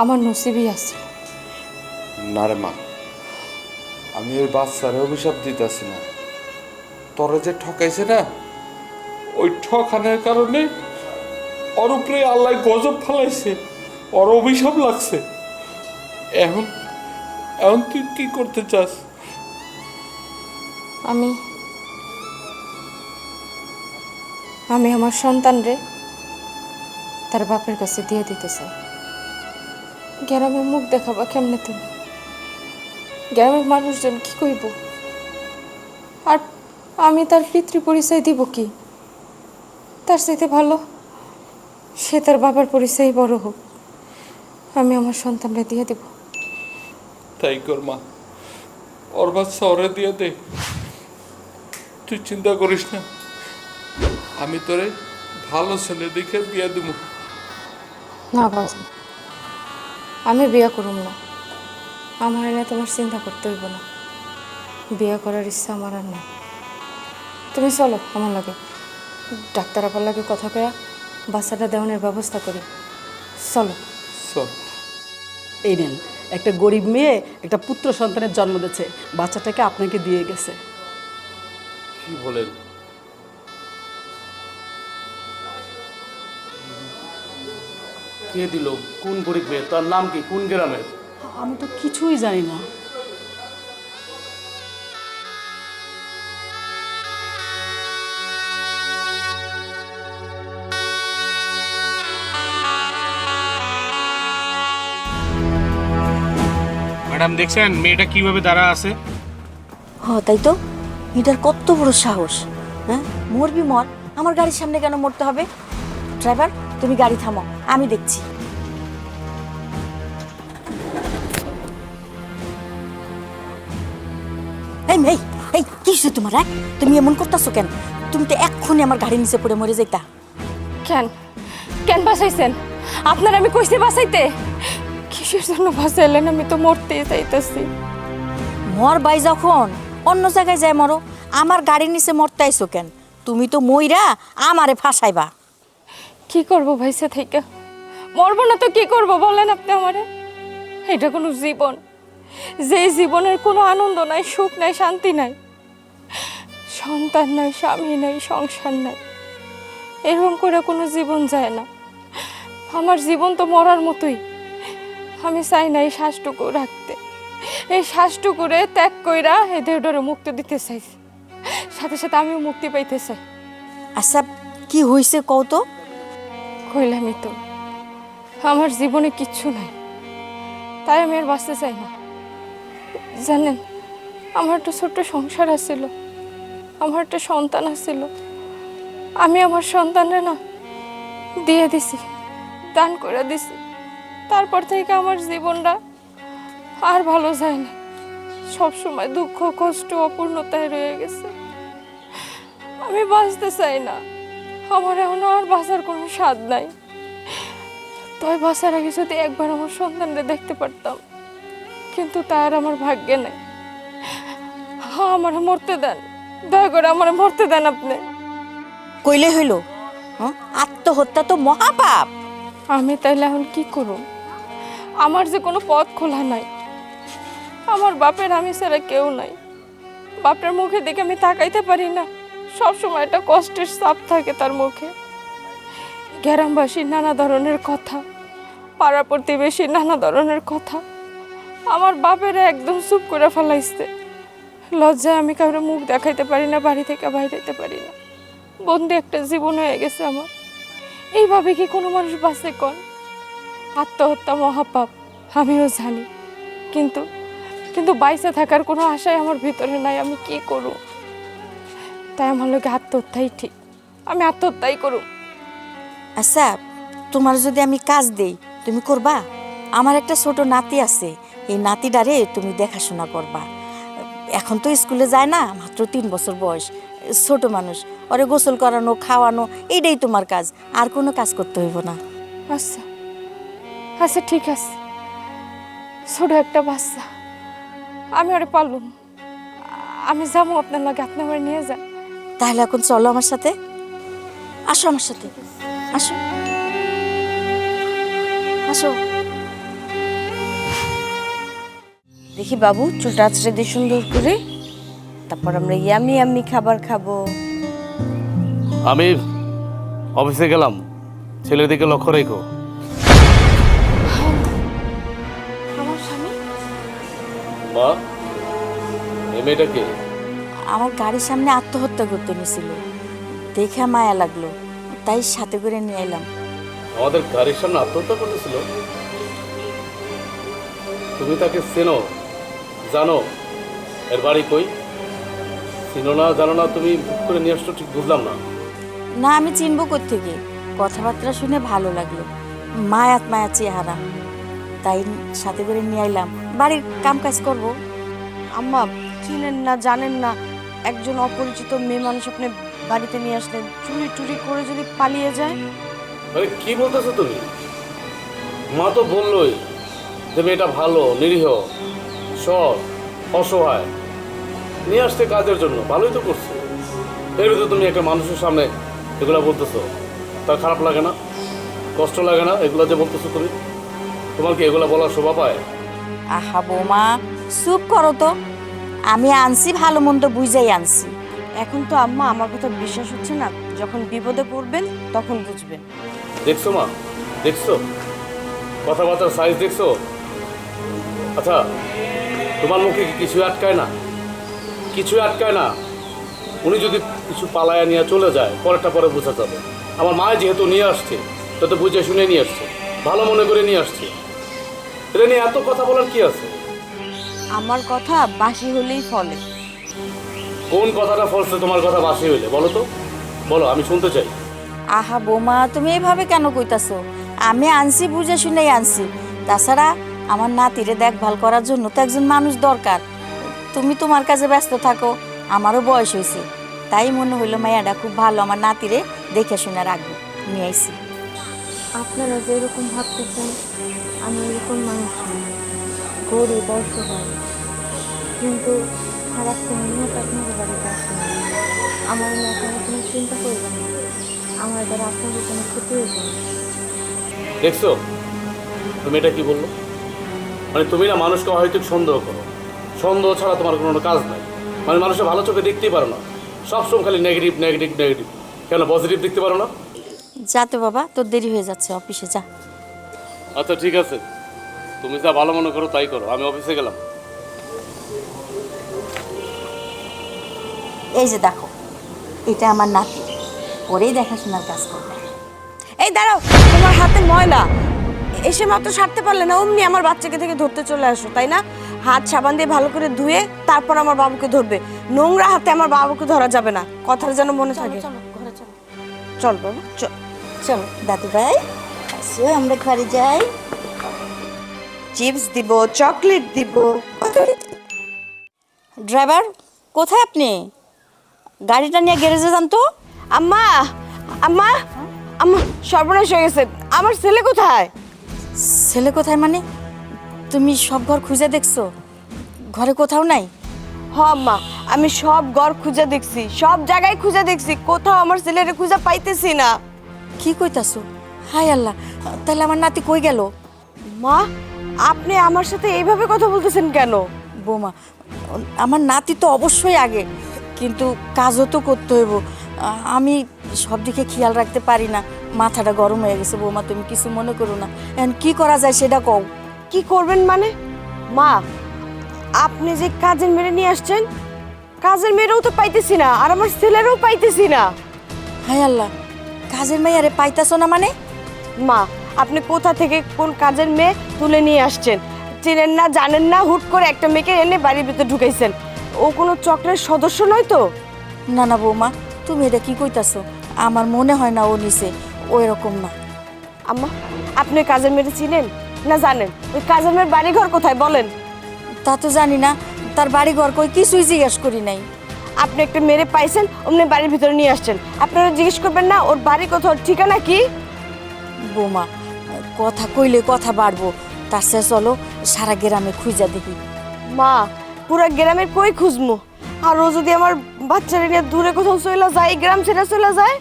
আমার নসিবই আছে। না রে মা, আমি ওই বাচ্চারে অভিশাপ দিতেছি না, তোরে যে ঠকাইছে না, ওই ঠকানোর কারণে ওর উপরে আল্লাহ গজব ফেলাইছে, ওর অভিশাপ লাগছে। এখন এখন তুই কি করতে চাস? আমি আমি আমার সন্তানরে তার বাপের কাছে দিয়ে দিতে চাই। গ্রামে মুখ দেখাবা কেমনে তুমি? গ্রামের মানুষজন কি কইব? আর আমি তার পিতৃ পরিচয় দিব কি? তার চাইতে ভালো সে তার বাবার পরিচয় বড় হোক, আমি আমার সন্তানরে দিয়ে দিব। তাই কর মা, ওর বাচ্চা ওরে দিয়ে দে, তুই চিন্তা করিস না, আমি তোরে ভালো ছেলে দেখে বিয়ে দেব। না বাবা, আমি বিয়ে করুম না, আমার এনে তোমার চিন্তা করতে হইব না, বিয়ে করার ইচ্ছা আমার আর নাই। তুমি চলো আমার লাগে, ডাক্তার আপার লাগে কথা কয়া বাচ্চাটা দেওয়ানোর ব্যবস্থা করি। চলো। চল। এই নেন, একটা গরিব মেয়ে একটা পুত্র সন্তানের জন্ম দিয়েছে, বাচ্চাটাকে আপনাকে দিয়ে গেছে। কি বলেন? কে দিল? কোন গরিব মেয়ে? তার নাম কি? কোন গ্রামের? আমি তো কিছুই জানি না। ম্যাডাম দেখছেন মেয়েটা কিভাবে দাঁড়া আছে? তাই তো, এটার কত বড় সাহস! হ্যাঁ, মরবি মর, আমার গাড়ির সামনে কেন মরতে হবে? ড্রাইভার, তুমি গাড়ি থামাও, আমি দেখছি। এই মেয়ে, এই কি হয়েছে তোমার? তুমি এমন করতেছো কেন? তুমি তো এক্ষুনি আমার গাড়ির নিচে পড়ে মরে যাইতা। কেন কেন বাঁচাইছেন? আপনার আমি কইছি বাঁচাইতে, কিসের জন্য বাঁচাইলেন? আমি তো মরতেই চাইতেছি। মর বাই যখন অন্য জায়গায় যায় মরো, আমার গাড়ির নিচে মরতে আইছো কেন? তুমি তো মইরা আমারে ফাঁসাইবা। কি করব ভাইসা থেকে? মরবো না তো কি করব বলেন আপনি আমারে? এটা কোনো জীবন, যে জীবনের কোনো আনন্দ নাই, সুখ নাই, শান্তি নাই, সন্তান নাই, স্বামী নাই, সংসার নাই, এরকম করে কোনো জীবন যায় না। আমার জীবন তো মরার মতোই। আমি চাই না এই শ্বাসটুকু রাখতে, এই শ্বাসটুকুরে ত্যাগ কইরা এই দেহটারে মুক্তি দিতে চাই, সাথে সাথে আমিও মুক্তি পাইতে চাই। আচ্ছা, কি হয়েছে কও তো? কইলামই তো, আমার জীবনে কিচ্ছু নাই, তাই আমি আর বাঁচতে চাই না। জানেন, আমার একটা ছোট্ট সংসার আছিল, আমার একটা সন্তান আছিল, আমি আমার সন্তানরে না দিয়ে দিছি, দান করে দিছি। তারপর থেকে আমার জীবনটা আর ভালো যায় না, সব সময় দুঃখ কষ্ট অপূর্ণতায় রয়ে গেছে। আমি বাঁচতে চাই না, আমার এখন আর বাঁচার কোনো স্বাদ নাই। তবে বাঁচার আগে যদি একবার আমার সন্তানকে দেখতে পারতাম, কিন্তু তার আমার ভাগ্যে নেই। আমার মরতে দেন, দয়া করে আমার মরতে দেন আপনি। কইলে হইল, হ্যাঁ? আত্মহত্যা তো মহাপাপ। আমি তাইলে এখন কি করব? আমার যে কোনো পথ খোলা নাই, আমার বাপের আমি ছাড়া কেউ নাই। বাপের মুখে দেখে আমি তাকাইতে পারি না, সব সময় একটা কষ্টের চাপ থাকে তার মুখে। গ্রামবাসীর নানা ধরনের কথা, পাড়া প্রতিবেশীর নানা ধরনের কথা আমার বাপের একদম চুপ করে ফেলাইছে। লজ্জায় আমি কারো মুখ দেখাইতে পারি না, বাড়ি থেকে বাইরেতে পারি না। বন্দি একটা জীবন হয়ে গেছে আমার। এইভাবে কি কোনো মানুষ বাঁচে কোন? আত্মহত্যা মহাপাপ আমিও জানি, কিন্তু কিন্তু বাইসে থাকার কোনো আশাই আমার ভিতরে নাই। আমি কি করব? তাই আমার লোকে আত্মহত্যাই ঠিক, আমি আত্মহত্যাই করব। আচ্ছা, তোমার যদি আমি কাজ দেই তুমি করবা? আমার একটা ছোট নাতি আছে, এই নাতিটারে তুমি দেখাশোনা করবা। এখন তো স্কুলে যায় না, মাত্র 3 বছর বয়স, ছোট মানুষ। ওরে গোসল করানো, খাওয়ানো, এইটাই তোমার কাজ, আর কোনো কাজ করতে হইব না। আচ্ছা আচ্ছা ঠিক আছে, ছোট একটা বাচ্চা, আমি ওরে পারলুম। আমি যাবো আপনার লাগে, আপনি আমার নিয়ে যান। তাহলে এখন চলো আমার সাথে, আসো আমার সাথে, আসো আসো। দেখি বাবু, চুলটা আঁচড়ে দিয়ে সুন্দর করে, তারপর আমরা ইয়ামি ইয়ামি খাবার খাবো। আমি অফিসে গেলাম, ছেলের দিকে লক্ষ্য রেখো। আমার স্বামী মা, এই মেয়েটাকে আমার গাড়ির সামনে আত্মহত্যা করতে নিয়েছিল, দেখে মায়া লাগলো, তাই সাথে করে নিয়ে এলাম। আমাদের গাড়ির সামনে আত্মহত্যা করতেছিল? তুমি তাকে চেনো, জানো? এর বাড়ি কই? চিনো না, জানো না, তুমি বুক করে নিয়ে আসছো, ঠিক বুঝলাম না। না, আমি চিনবো কোত্থেকে, কথাবার্তা শুনে ভালো লাগলো, মায়াত মায়া চেহারা, তাই সাথে করে নিয়ে এলাম। বাড়ির কাম কাজ করবো। আম্মা, চিনেন না, জানেন না, একজন অপরিচিত মেয়ে মানুষ আপনি বাড়িতে নিয়ে আসলেন, চুরি টুরি করে যদি পালিয়ে যায়? আরে কি বলতেছো তুমি? মা তো বললোই যে মেয়েটা ভালো, নিরীহ, সৎ, অসহায়, নিয়ে আসতে কাজের জন্য, ভালোই তো করছে। এর ভিতরে তুমি একটা মানুষের সামনে এগুলা বলতেছো, তার খারাপ লাগে না, কষ্ট লাগে না এগুলা যে বলতেছো তুমি? তোমার কি এগুলা বলার শোভা পায়? আহা বৌমা, চুপ করো তো, আমি আনছি ভালো মন্দ বুঝাই আনছি। এখন তো আম্মা আমার কথা বিশ্বাস হচ্ছে না, যখন বিপদে পড়বেন তখন বুঝবেন। দেখছো মা, দেখছো কথাবার্তার সাইজ দেখছো? আচ্ছা, তোমার মুখে কি কিছু আটকায় না? কিছু আটকায় না? উনি যদি কিছু পালায়া নিয়ে চলে যায়, পরেরটা পরে বোঝা যাবে। আমার মা যেহেতু নিয়ে আসছে, তত বুঝে শুনে নিয়ে আসছে, ভালো মনে করে নিয়ে আসছে, এটা নিয়ে এত কথা বলার কি আছে? আমার কথা বাসি হলেই ফলে। কোন কথাটা ফলছে তোমার কথা বাসি হইলে? বলো তো, বলো, আমি শুনতে চাই। আহা বৌমা, তুমি এভাবে কেন কইতাছো? আমি আনছি বুঝে শুনেই আনছি। তাছাড়া আমার নাতিরে দেখভাল করার জন্য তো একজন মানুষ দরকার। তুমি তোমার কাজে ব্যস্ত থাকো, আমারও বয়স হয়েছে, তাই মনে হইলো মায়াটা খুব ভালো, আমার নাতিরে দেখে শুনে রাখবো, নিয়ে আইছি। আপনারা যেরকম ভাবতেছেন আমি এরকম মানুষ না, গরিব অসহায়, কিন্তু খারাপ মেহনত আপনাদের বাড়িতে আসে না। আমার নিয়ে আপনারা কোনো চিন্তা করবেন না, আমার দ্বারা আপনাদের কোনো ক্ষতি হয়েছে না। দেখছো তুমি এটা কি বললো? মানে তুমি না মানুষকে হয়তো সন্দেহ করো, সন্দেহ ছাড়া তোমার কোনো কাজ নাই। মানে মানুষের ভালো চোখে দেখতেই পারো না, সবসময় খালি নেগেটিভ নেগেটিভ নেগেটিভ। কেন পজিটিভ দেখতে পারো না? যাতে বাবা, তোর দেরি হয়ে যাচ্ছে, অফিসে যা। আচ্ছা ঠিক আছে, তুমি যা ভালো মনে করো তাই করো, আমি অফিসে গেলাম। এই যে দেখো, এটা আমার নাতি, ওরেই দেখাশোনার কাজ করবে। এই দাঁড়াও, তোমার হাতে ময়লা, এসে মাত্র সারতে পারলে না, অমনি আমার বাচ্চাকে থেকে ধরতে চলে আসো, তাই না? হাত সাবান দিয়ে ভালো করে ধুয়ে তারপর আমার বাবুকে ধরবে, নোংরা হাতে আমার বাবুকে ধরা যাবে না, কথাটা যেন মনে থাকে। চল বাবু, চল চল দাদু ভাই, আসো আমরা ঘরে যাই। চিপস দিব, চকলেট দিব। ড্রাইভার কোথায় আপনি? গাড়িটা নিয়ে গ্যারেজে যান তো। আম্মা আম্মা আম্মা, সর্বনাশ হয়ে গেছে, আমার ছেলে কোথায়? ছেলে কোথায় মানে? তুমি সব ঘর খুঁজে দেখছো, ঘরে কোথাও নাই? হ আম্মা, আমি সব ঘর খুঁজে দেখছি, সব জায়গায় খুঁজে দেখছি, কোথাও আমার ছেলেরে খুঁজে পাইতেছি না। কি কইতাছো? হায় আল্লাহ, তাহলে আমার নাতি কই গেল? মা, আপনি আমার সাথে এইভাবে কথা বলতেছেন কেন? বৌমা, আমার নাতি তো অবশ্যই আগে, কিন্তু কাজও তো করতে হইব। আমি সব দিকে খেয়াল রাখতে পারি না, মাথাটা গরম হয়ে গেছে। বৌমা তুমি কিছু মনে করো না, এখন কি করা যায় সেটা কও। কি করবেন মানে? মা, আপনি যে কাজের মেয়ে নিয়ে আসছেন, কাজের মেয়েরও তো পাইতেছি না, আর আমার ছেলেরও পাইতেছি না। হায় আল্লাহ, কাজের মেয়ারে পাইতাছো না মানে? মা, আপনি কোথা থেকে কোন কাজের মেয়ে তুলে নিয়ে আসছেন? চেনেন না, জানেন না, হুট করে একটা মেয়েকে এনে বাড়ির ভিতরে ঢুকাইছেন। ও কোনো চক্রের সদস্য নয় তো? না না বৌমা, তুমি এটা কি কইতাছো? আমার মনে হয় না ও নিছে, ও এরকম না। আম্মা, আপনি কাজের মেয়েটা চিনেন না জানেন? ওই কাজের মেয়ের বাড়ি ঘর কোথায় বলেন? তা তো জানি না, তার বাড়ি ঘর কই কিছুই জিজ্ঞেস করি নাই। আপনি একটা মেরে পাইছেন, অমনি বাড়ির ভিতরে নিয়ে আসছেন, আপনারা জিজ্ঞেস করবেন না ওর বাড়ি কোথাও, ঠিকানা কি? বৌমা, কথা কইলে কথা বাড়বো, তার চেয়ে চলো সারা গ্রামে খুঁজা দেখি। মা, পুরা গ্রামের কই খুঁজমু? আর ও যদি আমার বাচ্চারা নিয়ে দূরে কোথাও চলে যায়, গ্রাম ছেড়ে চলে যায়?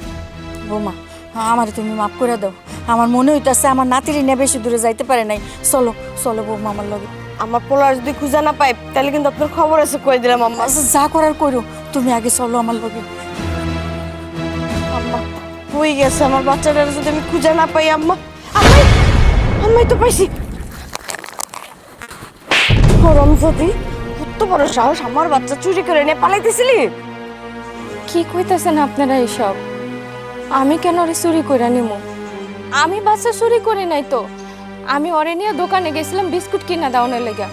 বৌমা, আমার তুমি মাফ করে দাও, আমার মনে হইতাছে আমার নাতিরে নিয়ে বেশি দূরে যাইতে পারে নাই। চলো চলো বৌমা আমার লগে। আমার পোলার যদি খুঁজে না পাই, তাহলে কিন্তু আপনার খবর আছে, কই দিলাম আম্মা। আচ্ছা, যা করার করো, তুমি আগে চলো আমার লগে। আম্মা কই গেছে আমার বাচ্চাটা, যদি আমি খুঁজে না পাই? আম্মা, আম্মাই, আম্মাই তো পাইছি। গরম যদি, কত বড় সাহস, আমার বাচ্চা চুরি করে নিয়ে পালাইতেছিলি? কি কইতাছেন আপনারা এইসব? আমি কেন ওরে চুরি করে নিমু? আমি বাচ্চা চুরি করি নাই তো। আমি ওরে নিয়ে দোকানে গেছিলাম বিস্কুট কিনা দাওনের লেগা।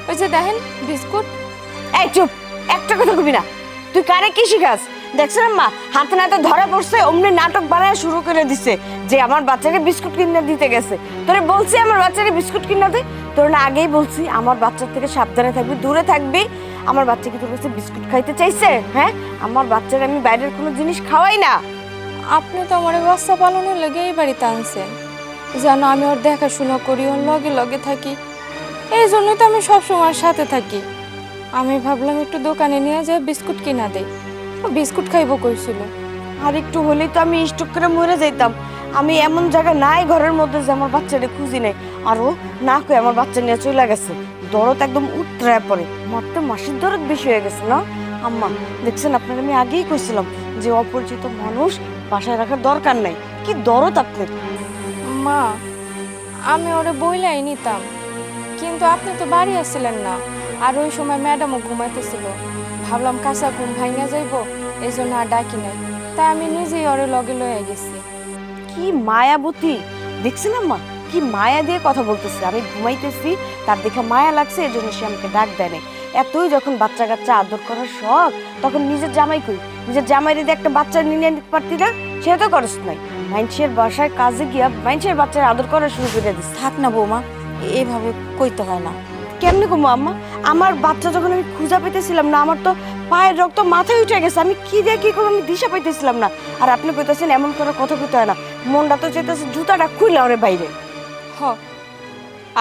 ওই যে দেখেন বিস্কুট। এই চুপ, একটা কথা কবি না। তুই কারে কি শিখাস? দেখছেন আম্মা, হাতে নাতে ধরা পড়ছে, অমনি নাটক বানায় শুরু করে দিছে যে আমার বাচ্চাকে বিস্কুট কিনে দিতে গেছে। তোরে বলছি আমার বাচ্চাকে বিস্কুট কিনে দে? তোর না আগেই বলছি আমার বাচ্চার থেকে সাবধানে থাকবি, দূরে থাকবি। আমার বাচ্চা কি তোর কাছে বিস্কুট খাইতে চাইছে? হ্যাঁ, আমার বাচ্চার আমি বাইরের কোনো জিনিস খাওয়াই না। আপনি তো আমার বাচ্চা পালনের লেগে এই বাড়িতে আনছেন, যেন আমি ওর দেখাশোনা করি, ওর লগে লগে থাকি। এই জন্যই তো আমি সবসময় সাথে থাকি। আমি ভাবলাম একটু দোকানে নিয়ে যায় বিস্কুট কিনা দেই। ও বিস্কুট খাইব কইছিল। আর একটু হলেই তো আমি স্টক করে মরে যাইতাম। আমি এমন জায়গা নাই ঘরের মধ্যে যে আমার বাচ্চাটা খুঁজি নাই, আরও না কই আমার বাচ্চা নিয়ে চলে গেছে। দরদ একদম উতরায় পড়ে, আমার তো মাসির দরদ বেশি হয়ে গেছে না আম্মা? দেখছেন, আপনার আমি আগেই কইছিলাম যে অপরিচিত মানুষ বাসায় রাখার দরকার নাই। কি দরদ আপনার! মা, আমি ওরে বইলাই নিতাম, কিন্তু আপনি তো বাড়ি আসছিলেন না, আর ওই সময় ম্যাডামও ঘুমাইতেছিল। ভাবলাম কাঁচা ঘুম ভাঙা যাইব, এই জন্য আর ডাকি নাই। তাই আমি নিজেই ওরে লগে লয়ে গেছি। কি মায়াবতী! দেখছেন আম্মা, কি মায়া দিয়ে কথা বলতেছে। আমি ঘুমাইতেছি, তার দেখে মায়া লাগছে, এর জন্য সে আমাকে ডাক দেয় নাই। এতই যখন বাচ্চা কাচ্চা আদর করার শখ, তখন নিজের জামাই কই, নিজের জামাই যদি একটা বাচ্চা নিয়ে নিতে পারতি না? সে তো করস নাই, মানুষের বাসায় কাজে গিয়া মানুষের বাচ্চার আদর করা শুরু করে দিস। থাক না বৌমা, এইভাবে কইতে হয় না। কেমনে কমো আম্মা? আমার বাচ্চা যখন আমি খুঁজা পেতেছিলাম না, আমার তো পায়ের রক্ত মাথায় উঠে গেছে। আমি কি দিয়ে কি করবো আমি দিশা পাইতেছিলাম না। আর আপনি কইতেছেন এমন করে কথা কইতে হয় না। মনটা তো চেতেছে জুতাটা খুইলা ওরে বাইরে। হ,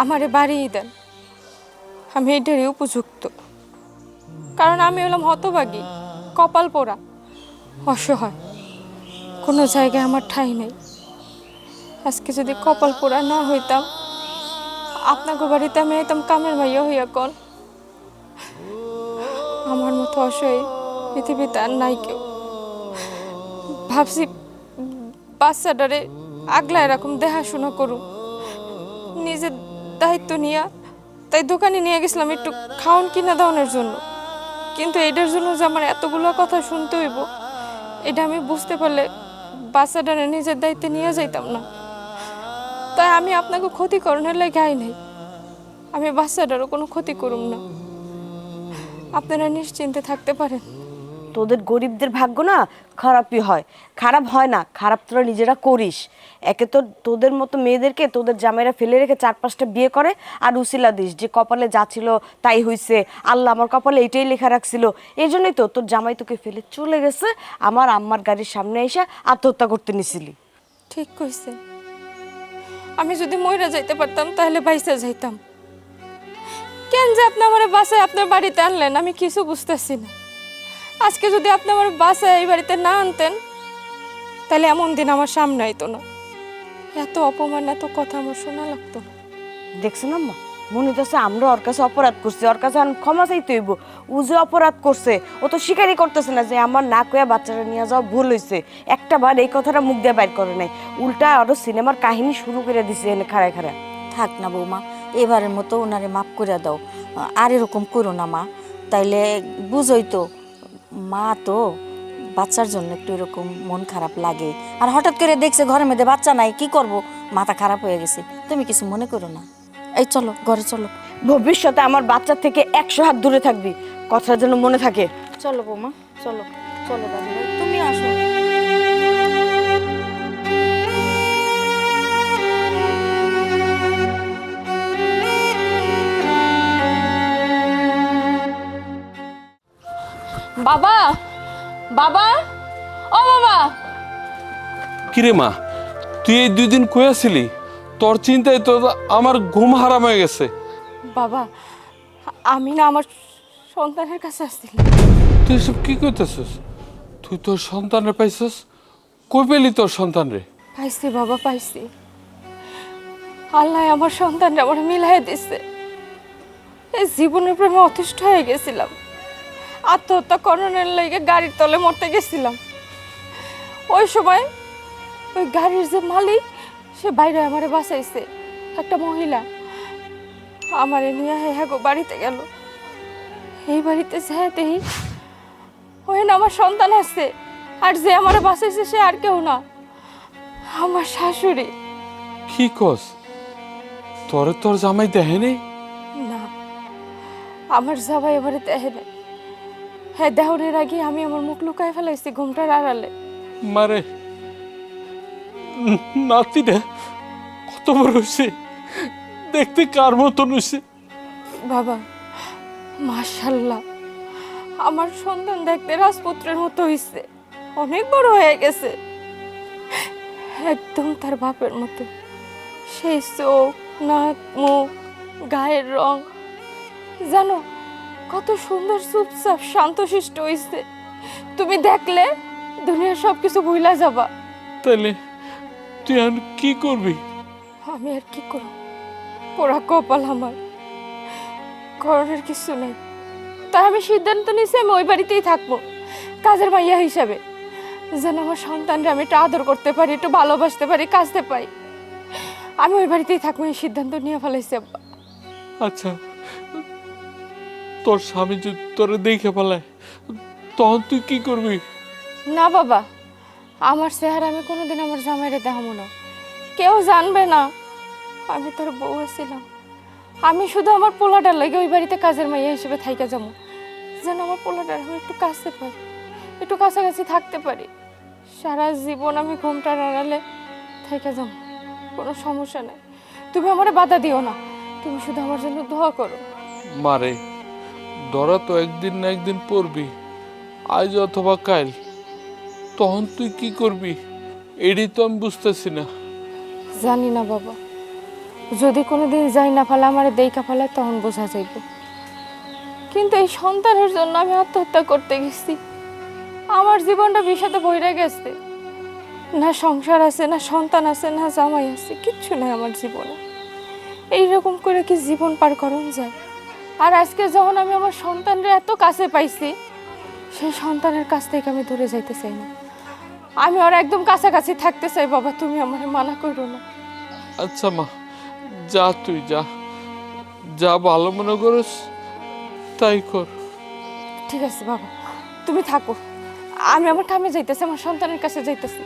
আমারে বাড়িয়ে দেন, আমি এটারই উপযুক্ত। কারণ আমি হলাম হতভাগী, কপাল পোড়া, অসহায়, কোনো জায়গায় আমার ঠাঁই নেই। আজকে যদি কপাল পোড়া না হইতাম, আপনাকে বাড়িতে আমি আইতাম কামের মাইয়া হইয়া। কোন আমার মতো অসহায় পৃথিবীতে আর নাই কেউ। ভাবছি বাচ্চাটারে আগলা এরকম দেখাশোনা করুন, নিজের দায়িত্ব নিয়ে। তাই দোকানে নিয়ে গেছিলাম একটু খাওয়ান কিনা দাওয়ানোর জন্য। কিন্তু এটার জন্য যে আমার এতগুলো কথা শুনতে হইব, এটা আমি বুঝতে পারলে বাচ্চাটারে নিজের দায়িত্বে নিয়ে যাইতাম না। তাই আমি আপনাকে ক্ষতিকরণের লেগে আই নাই। আমি বাচ্চাটারও কোনো ক্ষতি করুম না, আপনারা নিশ্চিন্তে থাকতে পারেন। তোদের গরিবদের ভাগ্য না খারাপই হয়, খারাপ হয় না, খারাপ তোরা নিজেরা করিস। একে তো তোদের মতো মেয়েদেরকে তোদের জামাইরা ফেলে রেখে 4-5টা বিয়ে করে আর উসিলা দিস যে কপালে যা ছিল তাই হইছে, আল্লাহ আমার কপালে এইটাই লেখা রাখছিল। এই জন্যই তো তোর জামাই তোকে ফেলে চলে গেছে, আমার আম্মার গাড়ির সামনে এসে আত্মহত্যা করতে নিছিলি। ঠিক কইছে। আমি যদি মইরা যাইতে পারতাম তাহলে বাইসা যাইতাম। কেন যে আপনি আমার বাসায় আপনার বাড়িতে আনলেন আমি কিছু বুঝতেছি না। আজকে যদি আপনি আমার বাসায় এই বাড়িতে না আনতেন তাহলে এমন দিন আমার সামনে আইতো না, এত অপমান এত কথা আমার শোনা লাগতো না। দেখছেন আম্মা, মনে হচ্ছে আমরা ওর কাছে অপরাধ করছি, ওর কাছে এখন ক্ষমা চাইতে হইব। ও যে অপরাধ করছে ও তো স্বীকারই করতেছে না যে আমার না কয়া বাচ্চারা নিয়ে যাওয়া ভুল হয়েছে। একটা বার এই কথাটা মুখ দিয়ে বাইর করে নাই, উল্টা আরো সিনেমার কাহিনী শুরু করে দিছে এনে খাড়ায় খাড়া। থাক না বৌমা, এবারের মতো ওনারে মাফ করে দাও, আর এরকম করো না মা। তাইলে বুঝোই তো, মা তো বাচ্চার জন্য একটু এরকম মন খারাপ লাগে। আর হঠাৎ করে দেখছে ঘরের মধ্যে বাচ্চা নাই, কি করব, মাথা খারাপ হয়ে গেছে। তুমি কিছু মনে করো না, এই চলো ঘরে চলো। ভবিষ্যতে আমার বাচ্চা থেকে 100 হাত দূরে থাকবি, কথাটা যেন মনে থাকে। চলো বৌমা, চলো চলো দাদু ভাই, তুমি আসো। বাবা, বাবা, ও বাবা। কিরে মা, তুই এই 2 দিন কই আছিলি? তোর চিন্তায় তো আমার ঘুম হারাম হয়ে গেছে। বাবা, আমি না আমার সন্তানের কাছে আসছিলাম। তুই এসব কি করতেছিস? তুই তোর সন্তানরে পাইছিস? কই পেলি তোর সন্তান রে? পাইছি বাবা, পাইছি। আল্লাহ আমার সন্তানরা আমার মিলাই দিচ্ছে। এই জীবনের প্রেমে অতিষ্ঠ হয়ে গেছিলাম, আত্মহত্যা করণের লেগে গাড়ির তলে মরতে গেছিলাম। ওই সময় ওই গাড়ির যে মালিক সে বাইরে আমারে বাঁচাইছে। একটা মহিলা আমারে নিয়ে হ্যাঁ বাড়িতে গেল। এই বাড়িতে যায় দেখি ওই না আমার সন্তান আছে, আর যে আমারে বাঁচাইছে সে আর কেউ না, আমার শাশুড়ি। কি কস? তোরে তোর জামাই দেখেনি? না, আমার জামাই এবারে দেখে নাই। হ্যাঁ, দেহনের আগে আমি আমার মুখ লুকায় ফেলাইছি ঘুমটার আড়ালে। মারে নাতি রে কত বড় হয়েছে, দেখতে কার মতন হয়েছে। বাবা, মাশাআল্লাহ, আমার সন্তান দেখতে রাজপুত্রের মতো হয়েছে, অনেক বড় হয়ে গেছে, একদম তার বাপের মতো। সেই চোখ, নাক, মুখ, গায়ের রং, জানো কত সুন্দর, চুপচাপ শান্তশিষ্ট হয়েছে। তুমি দেখলে দুনিয়ার সব কিছু ভুলা যাবা। তাহলে তুই এখন কি করবি? আমি আর কি করব, পোড়া কপাল আমার, করণের কিছু নাই। তাই আমি সিদ্ধান্ত নিয়েছি আমি ওই বাড়িতেই থাকবো কাজের মাইয়া হিসাবে, যেন আমার সন্তানরা আমি একটু আদর করতে পারি, একটু ভালোবাসতে পারি, কাজতে পাই। আমি ওই বাড়িতেই থাকবো, এই সিদ্ধান্ত নিয়ে ফেলাইছি আব্বা। আচ্ছা, তোর স্বামী যদি তোরে দেখে ফেলায় তখন তুই কি করবি? না বাবা, আমার চেহারা আমি কোনোদিন আমার জামাইরে দেখাবো না, কেউ জানবে না আমি তোর বউ ছিলাম। আমি শুধু আমার পোলাটার লাগে ওই বাড়িতে কাজের মাইয়া হিসেবে থাইকা যাবো, যেন আমার পোলাটার আমি একটু কাছে পাই, একটু কাছাকাছি থাকতে পারি। সারা জীবন আমি ঘুমটার আড়ালে থাইকা যাবো, কোনো সমস্যা নেই। তুমি আমারে বাধা দিও না, তুমি শুধু আমার জন্য দোয়া করো। মারে ধরা তো একদিন না একদিন পড়বি, আজ অথবা কাল, তখন তুই কি করবি এটাই তো আমি বুঝতেছি না। জানি না বাবা, যদি কোনোদিন যাই না ফেলে আমার দেখা ফেলায় তখন বোঝা যাইব। কিন্তু এই সন্তানের জন্য আমি আত্মহত্যা করতে গেছি, আমার জীবনটা বিষাদে ভরে গেছে। না সংসার আছে, না সন্তান আছে, না জামাই আছে, কিচ্ছু নাই আমার জীবনে। এইরকম করে কি জীবন পার করন যায়? আর আজকে যখন আমি আমার সন্তানরা এত কাছে পাইছি, সেই সন্তানের কাছ থেকে আমি দূরে যাইতে চাই না, আমি ওর একদম কাছাকাছি থাকতে চাই। বাবা, তুমি আমার মানা করো না। আচ্ছা মা, যা তুই যা, যা ভালো মনে করিস তাই কর। ঠিক আছে বাবা, তুমি থাকো, আমি আমার কামে যাইতেছি, আমার সন্তানের কাছে যাইতেছি।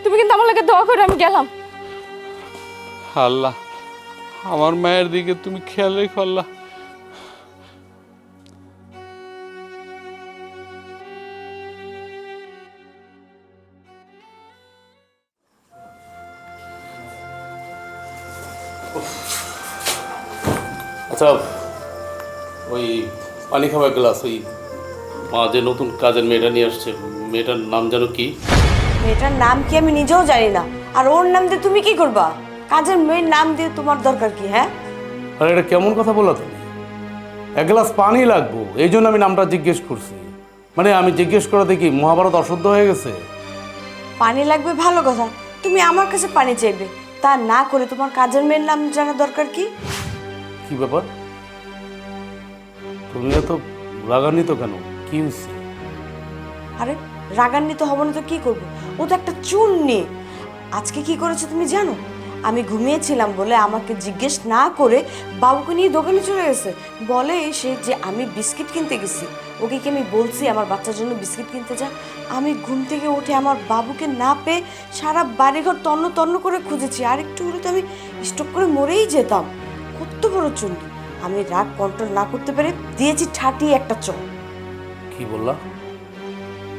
তুমি কিন্তু আমার লাগে দোয়া করে, আমি গেলাম। আল্লাহ, আমার মায়ের দিকে তুমি খেয়াল রেখো আল্লাহ। আচ্ছা, ওই পানি খাওয়ার গ্লাস, ওই মা যে নতুন কাজের মেয়েটা নিয়ে আসছে, মেয়েটার নাম যেন কি? মেয়েটার নাম কি আমি নিজেও জানি না, আর ওর নাম দিয়ে তুমি কি করবা? কাজের মেয়ের নাম দিয়ে তোমার দরকার কি? হ্যাঁ, আরে এটা কেমন কথা বললা তুমি? এক গ্লাস পানি লাগবো, এই জন্য আমি নামটা জিজ্ঞেস করছি। মানে আমি জিজ্ঞেস করে দেখি মহাভারত অশুদ্ধ হয়ে গেছে? পানি লাগবে ভালো কথা, তুমি আমার কাছে পানি চাইবে, তা না করে তোমার কাজের মেয়ের নাম জানা দরকার কি? কি ব্যাপার, তুমি এত রাগান্বিত কেন? কি হচ্ছে? আরে রাগান্বিত হব না তো কি করবো, ও তো একটা চুন্নি। আজকে কি করেছে তুমি জানো? আমি ঘুমিয়েছিলাম বলে আমাকে জিজ্ঞেস না করে বাবুকে নিয়ে দোকানে চলে গেছে। বলে সে যে আমি বিস্কিট কিনতে গেছি। ওকে কি আমি বলছি আমার বাচ্চার জন্য বিস্কিট কিনতে যা? আমি ঘুম থেকে উঠে আমার বাবুকে না পেয়ে সারা বাড়িঘর তন্ন তন্ন করে খুঁজেছি, আর একটু হলে তো আমি স্টক করে মরেই যেতাম। কত বড় চুন্নি! আমি রাগ কন্ট্রোল না করতে পেরে দিয়েছি ঠাটিয়ে একটা চোখ। কি বললা?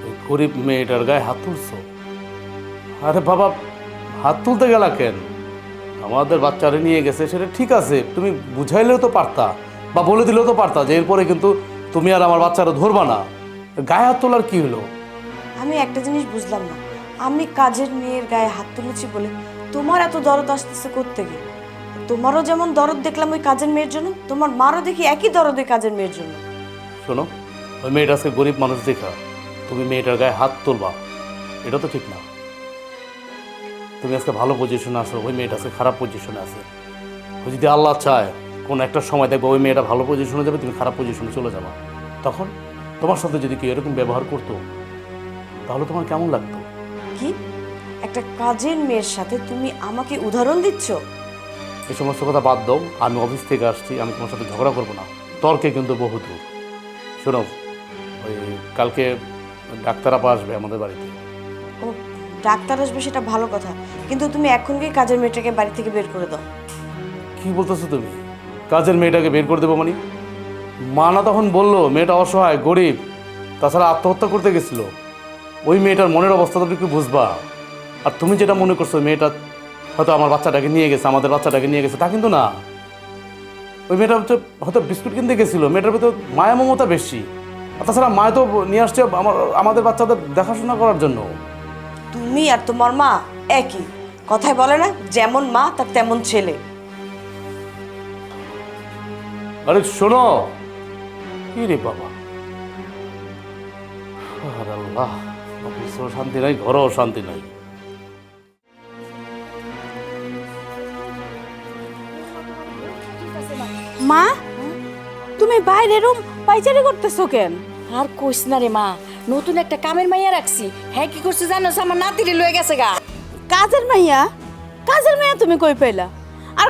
ওই গরিব মেয়েটার গায়ে হাত তুলছো? আরে বাবা, হাত তুলতে গেলা কেন? আমাদের বাচ্চারে নিয়ে গেছে, সেটা ঠিক আছে, তুমি বুঝাইলেও তো পারতা বা বলে দিলেও তো পারতা যে এরপরে কিন্তু তুমি আর আমার বাচ্চারা ধরবা না। গায়ে হাত তোলার কি হলো? আমি একটা জিনিস বুঝলাম না, আমি কাজের মেয়ের গায়ে হাত তুলেছি বলে তোমার এত দরদ আসতেছে কোত্থেকে? তোমারও যেমন দরদ দেখলাম ওই কাজের মেয়ের জন্য, তোমার মারও দেখি একই দরদ ওই কাজের মেয়ের জন্য। শোনো, ওই মেয়েটা আজকে গরিব মানুষ দেখা তুমি মেয়েটার গায়ে হাত তুলবা, এটা তো ঠিক না। তুমি আজকে ভালো পজিশনে আসো, ওই মেয়েটা আজকে খারাপ পজিশনে আছে। ওই যদি আল্লাহ চায় কোনো একটা সময় দেখবো ওই মেয়েটা ভালো পজিশনে যাবে, তুমি খারাপ পজিশনে চলে যাবা, তখন তোমার সাথে যদি কেউ এরকম ব্যবহার করতো তাহলে তোমার কেমন লাগতো? কি একটা কাজের মেয়ের সাথে তুমি আমাকে উদাহরণ দিচ্ছ? এই সমস্ত কথা বাদ দাও, আমি অফিস থেকে আসছি, আমি তোমার সাথে ঝগড়া করবো না, তর্কে কিন্তু বহু দূর। শোনো, ওই কালকে ডাক্তার আপা আসবে আমাদের বাড়িতে। ও ডাক্তার আসবে সেটা ভালো কথা, কিন্তু তুমি এখনই কাজের মেয়েটাকে বাড়ি থেকে বের করে দাও। কি বলতেছো তুমি? কাজের মেয়েটাকে বের করে দেবো মানে? মা না তখন বললো মেয়েটা অসহায়, গরিব, তাছাড়া আত্মহত্যা করতে গেছিল। ওই মেয়েটার মনের অবস্থা তুমি কি বুঝবা? আর তুমি যেটা মনে করছো মেয়েটা হয়তো আমার বাচ্চাটাকে নিয়ে গেছে, আমাদের বাচ্চাটাকে নিয়ে গেছে, তা কিন্তু না। ওই মেয়েটা হয়তো বিস্কুট কিনতে গেছিলো, মেয়েটার ভিতর মায়া মমতা বেশি। আর তাছাড়া মায় তো নিয়ে আসছে আমাদের বাচ্চাদের দেখাশোনা করার জন্য। তুমি আর তোমার মা একই কথাই বলে না, যেমন মা তার তেমন ছেলে। আরে শোনো, কি রে বাবা, আরে আল্লাহ, অফিসেও শান্তি নাই, ঘরেও শান্তি নাই। মা, তুমি বাইরে রুম পাইচারি করতেছো কেন? আর কইস না রে মা, নতুন একটা কামের মাইয়া রাখছি। হ্যাঁ কি করছে জানো? আমার নাতিরে লয়ে গেছে গা। কাজের মাইয়া? কাজের মেয়ে তুমি কই পেলা? আর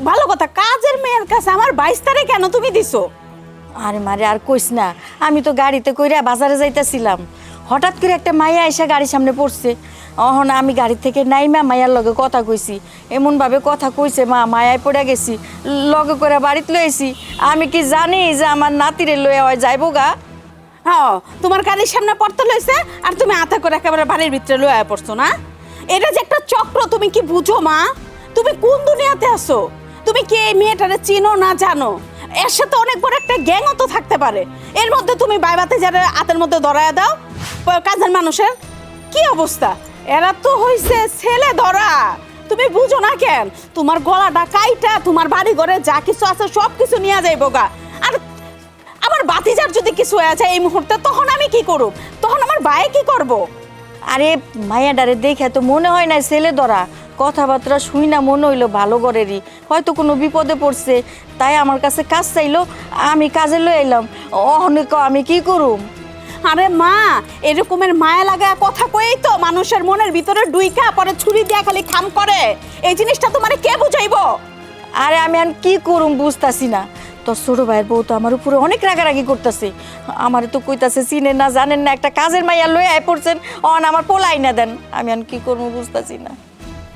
ভালো কথা, কাজের মেয়ের কাছে আমার 22 তারিখ কেন তুমি দিছো? আরে মারে আর কইস না, আমি তো গাড়িতে কইরা বাজারে যাইতাছিলাম, হঠাৎ করে একটা মাইয়া এসে গাড়ির সামনে পড়ছে। অহন আমি গাড়ি থেকে নাইমা মাইয়ার লগে কথা কইছি, এমনভাবে কথা কইছে মা মায়ায় পড়ে গেছি, লগে করে বাড়িতে লইছি। আমি কি জানি যে আমার নাতিরে লয়ে হয় যাইবো গা? হ্যাঁ, তোমার গাড়ির সামনে পড়তে লইছে আর তুমি আতা করে একেবারে বাড়ির ভিতরে লয়ে পড়ছো না? এটা যে একটা চক্র, তুমি কি বুঝো মা? তুমি কোন দুনিয়াতে আছো? তুমি কি এই মেয়েটারে চিনো না জানো? এর সাথে অনেক বড় একটা গ্যাংও তো থাকতে পারে। এর মধ্যে তুমি বাইবাতে যারা হাতের মধ্যে ধরায় দাও কাজের মানুষের কি অবস্থা? এরা তো হইছে ছেলে ধরা, তুমি বুঝো না কেন? তোমার গলাটা কাইটা তোমার বাড়ি ঘরে যা কিছু আছে সব কিছু নিয়ে যাইবো গা। আর আমার বাতিজার যদি কিছু হয়ে যায় এই মুহূর্তে, তখন আমি কি করব? তখন আমার ভাই কি করব? আরে মাইয়াডারে দেখে তো মনে হয় না ছেলে ধরা, কথাবার্তা শুই না মনে হইলো ভালো ঘরেরই, হয়তো কোনো বিপদে পড়ছে, তাই আমার কাছে কাজ চাইলো, আমি কাজে লয়ে এলাম। অনেক আমি কি করুম? আরে মা, এরকমের মায়া লাগা কথা কয়েই তো মানুষের মনের ভিতরে ডুইকা পরে ছুরি দিয়া খালি খাম করে। এই জিনিসটা তোমারে কে বুঝাইবো? আরে আমি আর কি করুম বুঝতাছি না। তোর ছোট ভাইয়ের বউ তো আমার উপরে অনেক রাগারাগি করতেছে, আমার তো কইতাছে চিনেন না জানেন না, একটা কাজের মাইয়া লয়ে আয় পড়ছেন, অন আমার পোলাই না দেন। আমি আর কি করবো বুঝতাছি না।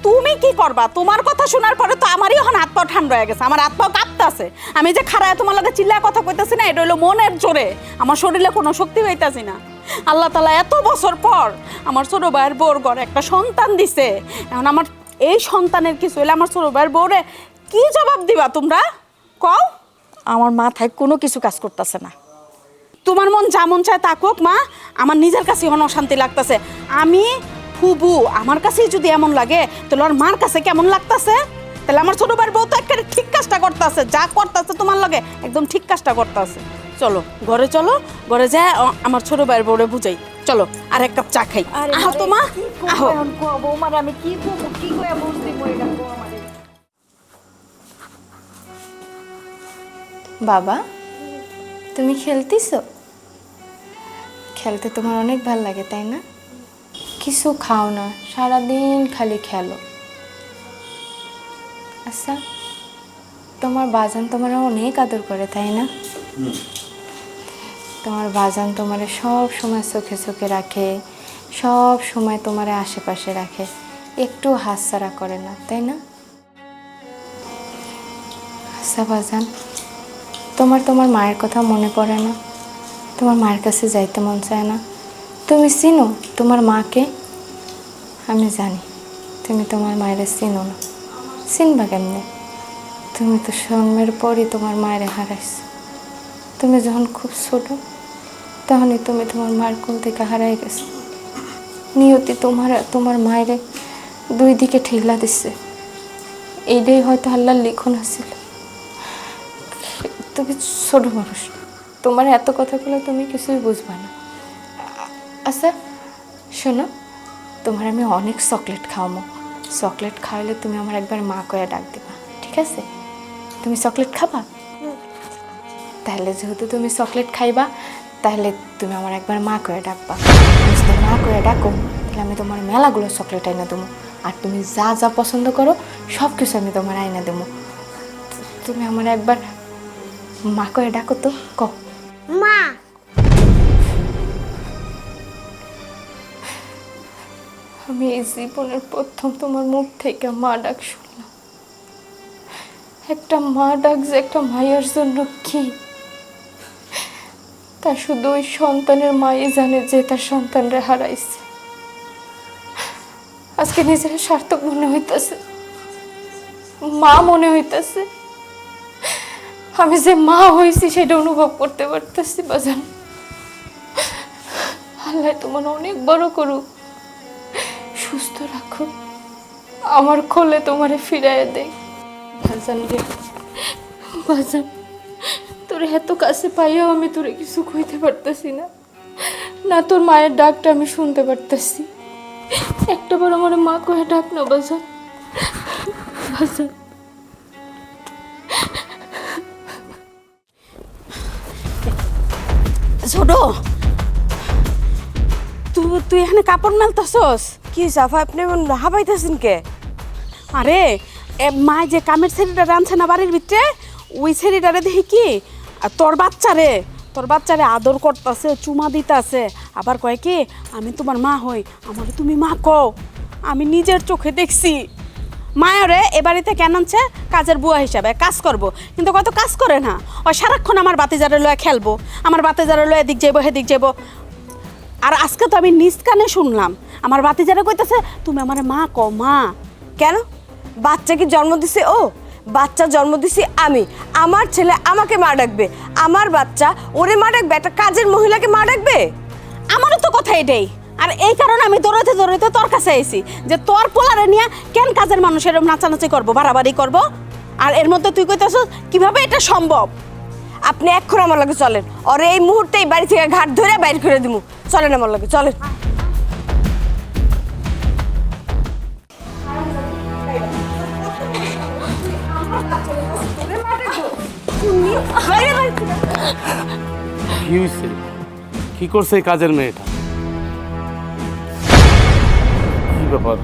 তুমি কি করবা? তোমার কথা শোনার পরে তো আমারই এখন হাত পা ঠান্ডা হয়ে গেছে, আমার হাত পা কাঁপতাছে। আমি যে খাড়ায় তোমার লাগে চিল্লায় কথা কইতাছি না, এটা হলো মনের জোরে, আমার শরীরে কোনো শক্তি হইতাছি না। আল্লাহ তাআলা এত বছর পর আমার ছোট ভাইয়ের বউর ঘরে একটা সন্তান দিছে। এখন আমার এই সন্তানের কিছু হইলে আমার ছোট ভাইয়ের বউরে কি জবাব দিবা তোমরা কও? আমার মাথায় কোনো কিছু কাজ করতেছে না। তোমার মন যা মন চায় তা কোক মা, আমার নিজের কাছে এখন অশান্তি লাগতেছে। আমি ফুবু, আমার কাছেই যদি এমন লাগে তাহলে ওর মার কাছে কেমন লাগতেছে? তাহলে আমার ছোট ভাইয়ের বউ তো একেবারে ঠিক কাজটা করতেছে, যা করতেছে তোমার লগে একদম ঠিক কাজটা করতেছে। চলো ঘরে চলো, ঘরে যা আমার ছোট ভাইয়ের বউরে বুঝাই। চলো আর এক কাপ চা খাই। আহো তো মা, আহো। বৌমার আমি কি করবো, কি করে বুঝতে এটা আমারে। বাবা, তুমি খেলতেছো? খেলতে তোমার অনেক ভাল লাগে তাই না? কিছু খাও না, সারাদিন খালি খেলো। আচ্ছা, তোমার বাজান তোমার অনেক আদর করে তাই না? তোমার বাজান তোমারে সব সময় চোখে চোখে রাখে, সব সময় তোমারে আশেপাশে রাখে, একটু হাতছাড়া করে না তাই না? আচ্ছা বাজান, তোমার মায়ের কথা মনে পড়ে না? তোমার মায়ের কাছে যাইতে মন চায় না? তুমি চিনো তোমার মাকে? আমি জানি তুমি তোমার মায়ের চিনো না, চিনবা কেমনে? তুমি তো জন্মের পরই তোমার মায়ের হারাইছ। তুমি যখন খুব ছোট তখনই তুমি তোমার মায়ের কোল থেকে হারাই গেছো। নিয়তি তোমার মায়ের দুই দিকে ঠেলা দিচ্ছে, এইটাই হয়তো আল্লাহর লিখন আছিল। তুমি ছোট মানুষ, তোমার এত কথা বলে তুমি কিছুই বুঝবা না। আচ্ছা শোনো, তোমার আমি অনেক চকলেট খাওয়াবো। চকলেট খাওয়ালে তুমি আমার একবার মা কয়ে ডাক দিবা, ঠিক আছে? তুমি চকলেট খাবা? তাহলে যেহেতু তুমি চকলেট খাইবা, তাহলে তুমি আমার একবার মা কয়ে ডাকবা। তুমি যদি মা কয়ে ডাকো তাহলে আমি তোমার মেলাগুলো চকলেট আইনা দেবো, আর তুমি যা যা পছন্দ করো সব কিছু আমি তোমার আইনা দেবো। তুমি আমার একবার মা কয়ে ডাকো তো, ক মা। আমি এই জীবনের প্রথম তোমার মুখ থেকে মা ডাক শুনলাম। একটা মা ডাক যে একটা মায়ের জন্য কি, তা শুধু ওই সন্তানের মাই জানে যে তার সন্তানরে হারাইছে। আজকে নিজের সার্থক মনে হইতেছে, মা মনে হইতেছে। আমি যে মা হয়েছি সেটা অনুভব করতে পারতেছি বাজান। আল্লাহ তোমার অনেক বড় করুক, সুস্থ রাখো, আমার কোলে তোমারে ফিরাইয়া দেয়। বাজান রে বাজান, তোর এত কাছে পাইয়াও আমি তোরে কিছু কইতে পারতেছি না, না তোর মায়ের ডাকটা আমি শুনতে পারতেছি। একটা বার আমার মা কয়ে ডাক না বাজান, বাজান। ছোট, তুই এখানে কাপড় মেলতাছস? কি সাফা আপনি হাবাইতেছেন কে? আরে মা যে কামের ছেলেটা রাঁধছে না বাড়ির ভিতরে, ওই ছেলেটারে দেখি কি আর তোর বাচ্চারে আদর করতেছে, চুমা দিতেছে, আবার কয় কি আমি তোমার মা হই, আমার তুমি মা কও। আমি নিজের চোখে দেখছি। মায়েরে এ বাড়িতে কেন আনছে কাজের বুয়া হিসাবে, কাজ করব, কিন্তু কত কাজ করে না। ও সারাক্ষণ আমার বাতিজারে লয়ে খেলবো, আমার বাতিজারে লয়ে এদিক যাইবো হেদিক যাইবো। আর আজকে তো আমি নিজ কানে শুনলাম আমার বাতিজারে কইতেছে তুমি আমার মা কও, মা। কেন? বাচ্চা কি জন্ম দিছে ও? বাচ্চা জন্ম দিছি আমি, আমার ছেলে আমাকে মা ডাকবে, আমার বাচ্চা ওরে মা ডাকবে, একটা কাজের মহিলাকে মা ডাকবে? আমারও তো কথা এটাই। আর এই কারণে আমি দৌড়াইতে দৌড়াইতে তোর কাছে আইছি যে তোর পোলারে নিয়ে কেন কাজের মানুষ এরকম নাচানাচি করবো, বাড়াবাড়ি করবো। আর এর মধ্যে তুই কইতেছ কিভাবে এটা সম্ভব? আপনি এক্ষণ আমার লগে চলেন, আর এই মুহূর্তেই বাড়ি থেকে ঘাট ধরে বাইর করে দিমু। চলেন আমার লগে, চলেন। কি হয়েছে? কি করছে এই কাজের মেয়েটা? কি ব্যাপার?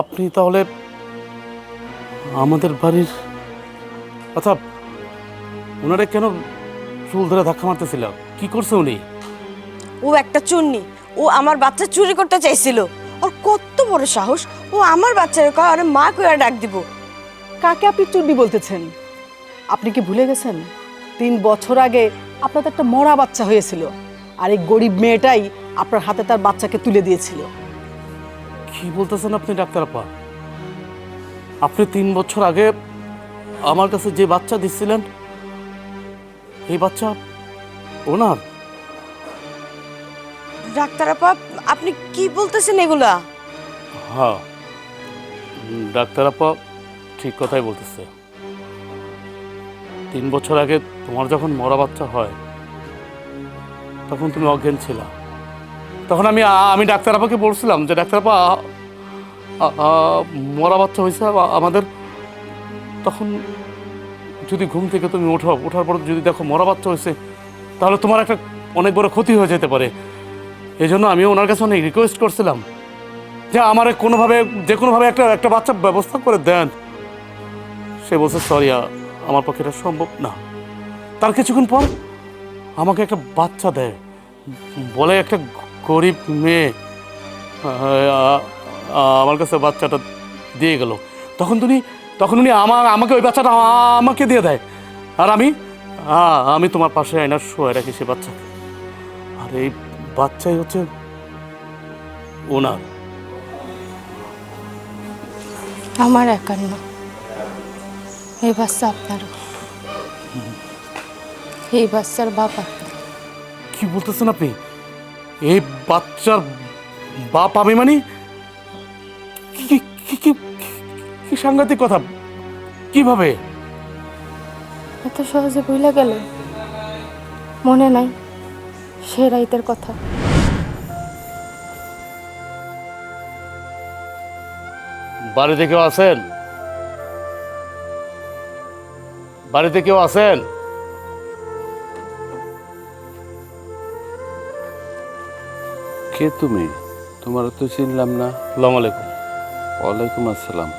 আপনি তাহলে আমাদের বাড়ির, আচ্ছা ওনারে কেন চুল ধরে ধাক্কা মারতেছিল? কি করছে উনি? ও একটা চুন্নি, ও আমার বাচ্চা চুরি করতে চাইছিল। ওর কত বড় সাহস, ও আমার বাচ্চার কয় আরে মা কইরা ডাক দিব। কাকে আপনি চুন্নি বলতেছেন? আপনি কি ভুলে গেছেন 3 বছর আগে আপনার তো একটা মরা বাচ্চা হয়েছিল, আর এই গরিব মেয়েটাই আপনার হাতে তার বাচ্চাকে তুলে দিয়েছিল। কি বলতেছেন আপনি ডাক্তার আপা? আপনি 3 বছর আগে আমার কাছে যে বাচ্চা দিচ্ছিলেন এই বাচ্চা ওনার? ডাক্তার আপা, আপনি কি বলতেছেন এগুলা? হ্যাঁ, ডাক্তার আপা ঠিক কথাই বলতেছে। 3 বছর আগে তোমার যখন মরা বাচ্চা হয় তখন তুমি অজ্ঞান ছিলা। তখন আমি ডাক্তার আপাকে বলছিলাম যে ডাক্তার আপা মরা বাচ্চা হয়েছে আমাদের। তখন যদি ঘুম থেকে তুমি ওঠার পর যদি দেখো মরা বাচ্চা হয়েছে তাহলে তোমার একটা অনেক বড় ক্ষতি হয়ে যেতে পারে। এই জন্য আমি ওনার কাছে অনেক রিকোয়েস্ট করছিলাম যে আমার যে কোনোভাবে একটা বাচ্চা ব্যবস্থা করে দেন। সে বলছে সরি, আমার পক্ষে এটা সম্ভব না। তার কিছুক্ষণ পর আমাকে একটা বাচ্চা দেয়, বলে একটা গরিব মেয়ে আমার কাছে বাচ্চাটা দিয়ে গেল। তখন উনি আমাকে ওই বাচ্চাটা আমাকে দিয়ে দেয়, আর আমি তোমার পাশে আয়না শোয়া রাখি সে বাচ্চাকে। আর এই বাচ্চাই হচ্ছে ওনার। আমার একার না, এই বাচ্চা আপনারও। এই বাচ্চার বাবা। কি বলতেছেন আপনি? এই বাচ্চার বাপ আমি? মানে কি কি কি কি সাংঘাতিক কথা! কিভাবে? এত সহজে ভুলে গেল? মনে নাই সে রাইতের কথা? বাড়িতে কেউ আছেন? বাড়িতে কেউ আছেন? কে তুমি? তোমার তো চিনলাম না। আসসালামু আলাইকুম। ওয়ালাইকুম আসসালাম।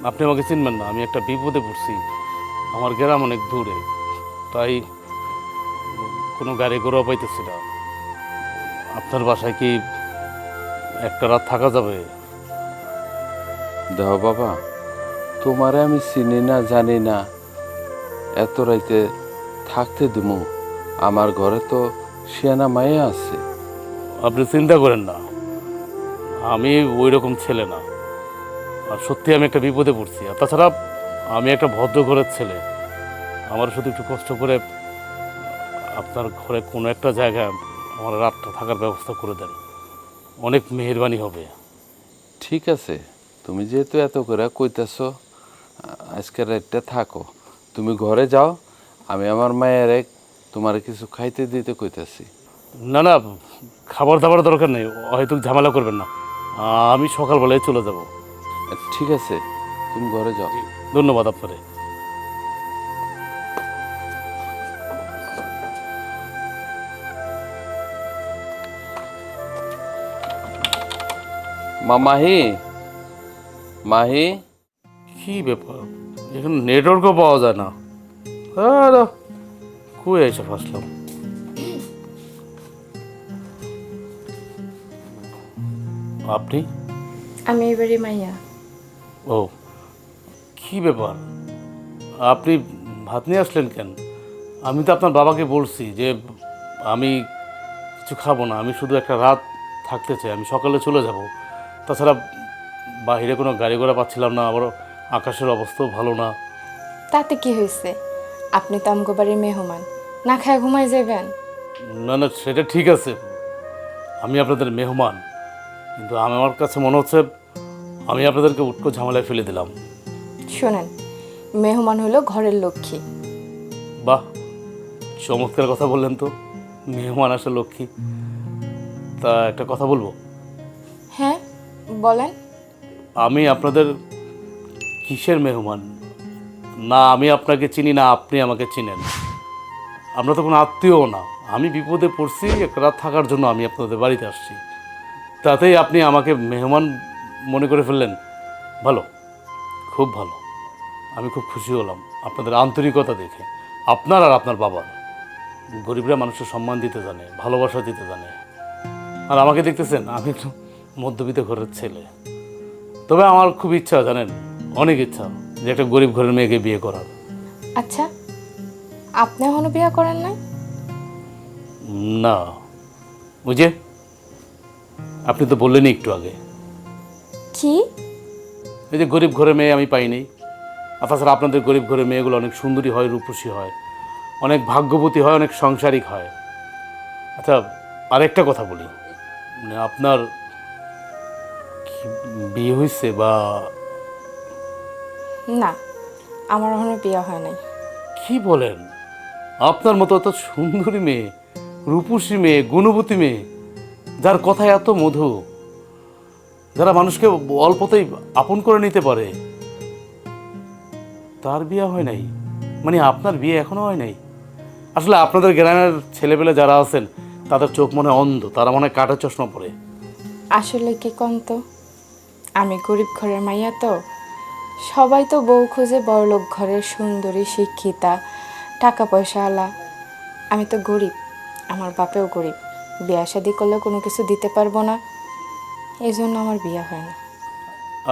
আপনি আমাকে চিনবেন না, আমি একটা বিপদে পড়ছি। আমার গ্রাম অনেক দূরে, তাই কোনো গাড়ি ঘোড়া পাইতেছি না। আপনার বাসায় কি একটা রাত থাকা যাবে? দেহ বাবা, তোমারে আমি চিনি না জানি না, এত রাইতে থাকতে দিমু? আমার ঘরে তো শিয়ানা মায়ে আছে। আপনি চিন্তা করেন না, আমি ওই রকম ছেলে না। আর সত্যি আমি একটা বিপদে পড়ছি। আর তাছাড়া আমি একটা ভদ্র ঘরের ছেলে। আমার শুধু একটু কষ্ট করে আপনার ঘরে কোনো একটা জায়গায় আমার রাতটা থাকার ব্যবস্থা করে দেন, অনেক মেহেরবানি হবে। ঠিক আছে, তুমি যেহেতু এত করে কইতেছ, আজকের রাতটা থাকো। তুমি ঘরে যাও, আমি আমার মায়ের তোমার কিছু খাইতে দিতে কইতাছি। না না, খাবার দাবার দরকার নেই, হয়তো ঝামেলা করবেন না। আমি সকালবেলায় চলে যাব। ঠিক আছে, তুমি ঘরে যাও। ধন্যবাদ আপনারে। মাহি, মাহি, কি ব্যাপার, এখানে নেটওয়ার্কও পাওয়া যায় না। কই এসে ফাঁসলাম। আপনি? আমি এবারে মাইয়া। ও, কি ব্যাপার, আপনি ভাত নিয়ে আসলেন কেন? আমি তো আপনার বাবাকে বলছি যে আমি কিছু খাবো না, আমি শুধু একটা রাত থাকতে চাই, আমি সকালে চলে যাব। তাছাড়া বাইরে কোনো গাড়ি ঘোড়া পাচ্ছিলাম না, আবার আকাশের অবস্থাও ভালো না। তাতে কি হয়েছে? আপনি তো আমগো বাড়ির মেহমান, না খায় ঘুমাই যাবেন? না না, সেটা ঠিক আছে, আমি আপনাদের মেহমান, কিন্তু আমার কাছে মনে হচ্ছে আমি আপনাদেরকে উটকো ঝামেলায় ফেলে দিলাম। শোনেন, মেহমান হলো ঘরের লক্ষ্মী। বাহ, চমৎকার কথা বললেন তো, মেহমান আসে লক্ষ্মী। তা একটা কথা বলবো? হ্যাঁ বলেন। আমি আপনাদের কিসের মেহমান? না আমি আপনাকে চিনি না, আপনি আমাকে চিনেন। আমরা তো কোনো আত্মীয়ও না। আমি বিপদে পড়ছি, এক রাত থাকার জন্য আমি আপনাদের বাড়িতে আসছি, তাতেই আপনি আমাকে মেহমান মনে করে ফেললেন। ভালো, খুব ভালো, আমি খুব খুশি হলাম আপনাদের আন্তরিকতা দেখে। আপনার আর আপনার বাবার। গরিবরা মানুষের সম্মান দিতে জানে, ভালোবাসা দিতে জানে। আর আমাকে দেখতেছেন, আমি একটু মধ্যবিত্ত ঘরের ছেলে। তবে আমার খুব ইচ্ছা, জানেন, অনেক ইচ্ছা যে একটা গরিব ঘরের মেয়েকে বিয়ে করার। আচ্ছা, আপনি এখনো বিয়ে করেন নাই? না, ওই যে আপনি তো বললেনই একটু আগে। কি? এই যে গরিব ঘরে মেয়ে আমি পাইনি, আর তাছাড়া আপনাদের গরিব ঘরে মেয়েগুলো অনেক সুন্দরী হয়, রূপসী হয়, অনেক ভাগ্যবতী হয়, অনেক সাংসারিক হয়। আচ্ছা, আরেকটা কথা বলি, মানে আপনার কি বিয়ে হয়েছে বা? না, আমার এখনো বিয়ে হয় নাই। কি বলেন? আপনার মতো এত সুন্দরী মেয়ে, রূপসী মেয়ে, গুণবতী মেয়ে, যার কথায় এত মধু, যারা মানুষকে অল্পতেই আপন করে নিতে পারে, তার বিয়ে হয় নাই? মানে আপনার বিয়ে এখনো হয় নাই? আসলে আপনাদের গ্রামের ছেলেপেলে যারা আছেন তাদের চোখ মনে অন্ধ, তারা মনে হয় কাটা চশমা পরে। আসলে কি কন্ত, আমি গরিব ঘরের মাইয়া তো, সবাই তো বউ খুঁজে বড়লোক ঘরের সুন্দরী, শিক্ষিতা, টাকা পয়সা আলা। আমি তো গরিব, আমার বাপেও গরিব, বিয়ে শাদি করলে কোনো কিছু দিতে পারবো না, এই জন্য আমার বিয়ে হয় না।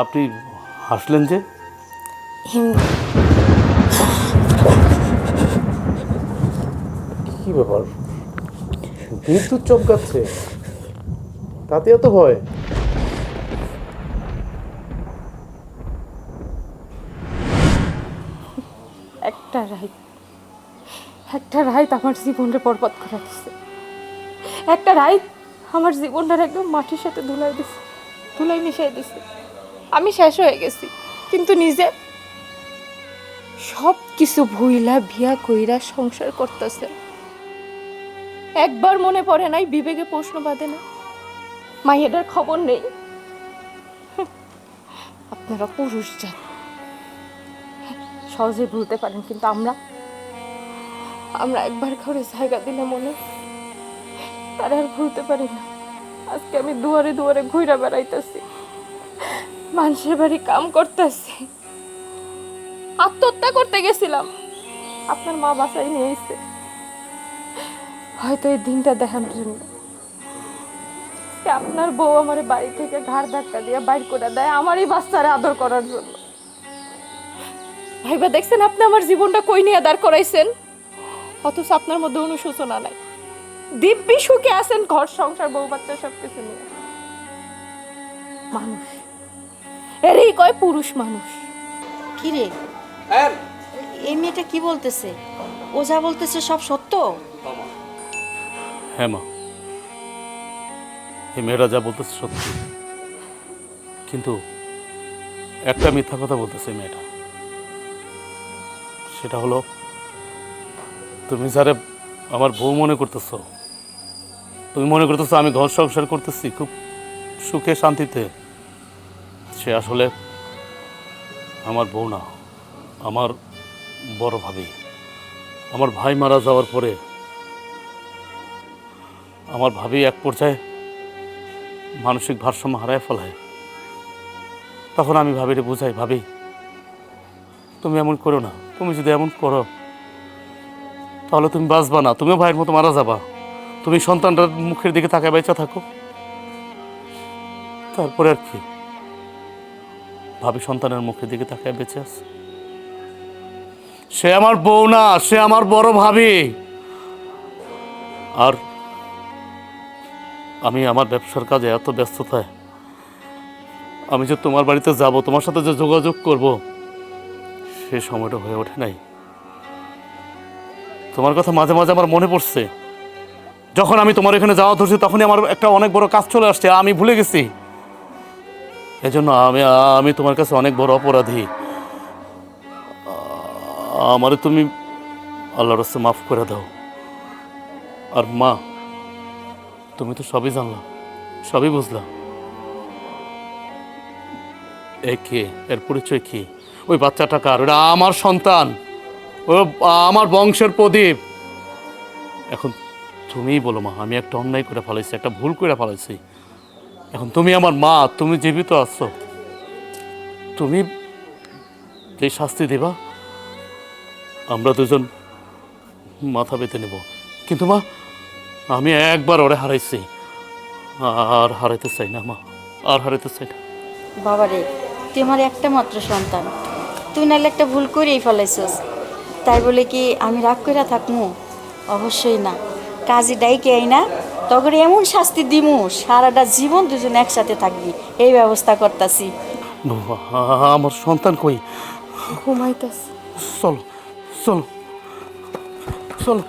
আপনি হাসলেন যে? কি ব্যাপার, বিদ্যুৎ চমকাচ্ছে, তাতে এত ভয়? একটা রাইত আমার জীবনটা বরবাদ করে দিচ্ছে। একটা রাইত আমার জীবনটার একদম মাটির সাথে ধুলাই মিশাই দিছে। আমি শেষ হয়ে গেছি, কিন্তু নিজে সব কিছু ভুইলা বিয়া কইরা সংসার করতেছে। একবার মনে পড়ে নাই, বিবেকে প্রশ্ন বাঁধে না, মাইয়াটার খবর নেই। আপনারা পুরুষ জাত, সহজে ভুলতে পারেন, কিন্তু আমরা একবার ঘরে জায়গা দিলে মনে তারা আর ভুলতে পারি না। আজকে আমি দুয়ারে দুয়ারে ঘুরে বেড়াইতেছি, মানুষের বাড়ি কাম করতেছি, আত্মহত্যা করতে গেছিলাম, আপনার মা বাসায় নিয়ে এসে। হয়তো এই দিনটা দেখানোর জন্য আপনার বউ আমার বাড়ি থেকে ঘাড় ধাক্কা দিয়ে বাইর করে দেয় আমারই বাচ্চারা আদর করার জন্য। ভাইবা দেখছেন আপনি আমার জীবনটা কই নিয়ে দাঁড় করাইছেন, অথচ আপনার মধ্যে অনুশোচনা নাই, দিব্যি সুখে আছেন, ঘর সংসার বউ বাচ্চা সবকিছু নিয়ে। মানুষ এরই কয় পুরুষ মানুষ। কি রে, এই মেয়েটা কি বলতেছে? ও যা বলতেছে সব সত্য? হ্যাঁ মা, এই মেয়েরা যা বলতেছে সত্যি, কিন্তু একটা মিথ্যা কথা বলতেছে মেয়েটা। সেটা হলো, তুমি যারে আমার বউ মনে করতেছ, তুমি মনে করতেছো আমি ঘর সংসার করতেছি খুব সুখে শান্তিতে, সে আসলে আমার বউ না, আমার বড় ভাবি। আমার ভাই মারা যাওয়ার পরে আমার ভাবি এক পর্যায়ে মানসিক ভারসাম্য হারায় ফেলায়। তখন আমি ভাবিরে বুঝাই, ভাবি তুমি এমন করো না, তুমি যদি এমন করো তাহলে তুমি বাঁচবা না, তুমিও ভাইয়ের মতো মারা যাবা, তুমি সন্তানটার মুখের দিকে তাকায় বেঁচে থাকো। তারপরে আর কি, ভাবি সন্তানের মুখের দিকে তাকায় বেঁচে আছে। সে আমার বউ না, সে আমার বড় ভাবি। আর আমি আমার ব্যবসার কাজে এত ব্যস্ততায় আমি যে তোমার বাড়িতে যাব, তোমার সাথে যে যোগাযোগ করব, সে সময়টা হয়ে ওঠে নাই। তোমার কথা মাঝে মাঝে আমার মনে পড়ছে। যখন আমি তোমার এখানে যাওয়া ধরছি তখনই আমার একটা অনেক বড় কাজ চলে আসছে, আমি ভুলে গেছি। এজন্য আমি তোমার কাছে অনেক বড় অপরাধী। আমারে তুমি আল্লাহর রাস্তায় মাফ করে দাও। আর মা, তুমি তো সবই জানলা, সবই বুঝলা। কে, এর পরিচয় কি? ওই বাচ্চাটা কার? ওটা আমার সন্তান, ও আমার বংশের প্রদীপ। এখন তুমিই বলো মা, আমি একটা অন্যায় করে ফেলাইছি, একটা ভুল করে ফেলাইছি। এখন তুমি আমার মা, তুমি জীবিত আছো, তুমি যে শাস্তি দেবা আমরা দুজন মাথা পেতে নেব। কিন্তু মা, আমি একবার ওরে হারাইছি, আর হারাইতে চাই না মা, আর হারাইতে চাই না। বাবা রে, তুই আমার একটা মাত্র সন্তান, তুই নাহলে একটা ভুল করেই ফেলাইছস, তাই বলে কি আমি রাগ করে থাকমু? অবশ্যই না। কাজী ডাইকে আই না, তখন এমন শাস্তি দিমু সারাটা জীবন দুজন একসাথে থাকবি, এই ব্যবস্থা করতাছি। বউ, আমার সন্তান কই? ঘুমাইতেছে। চলো চলো চলো।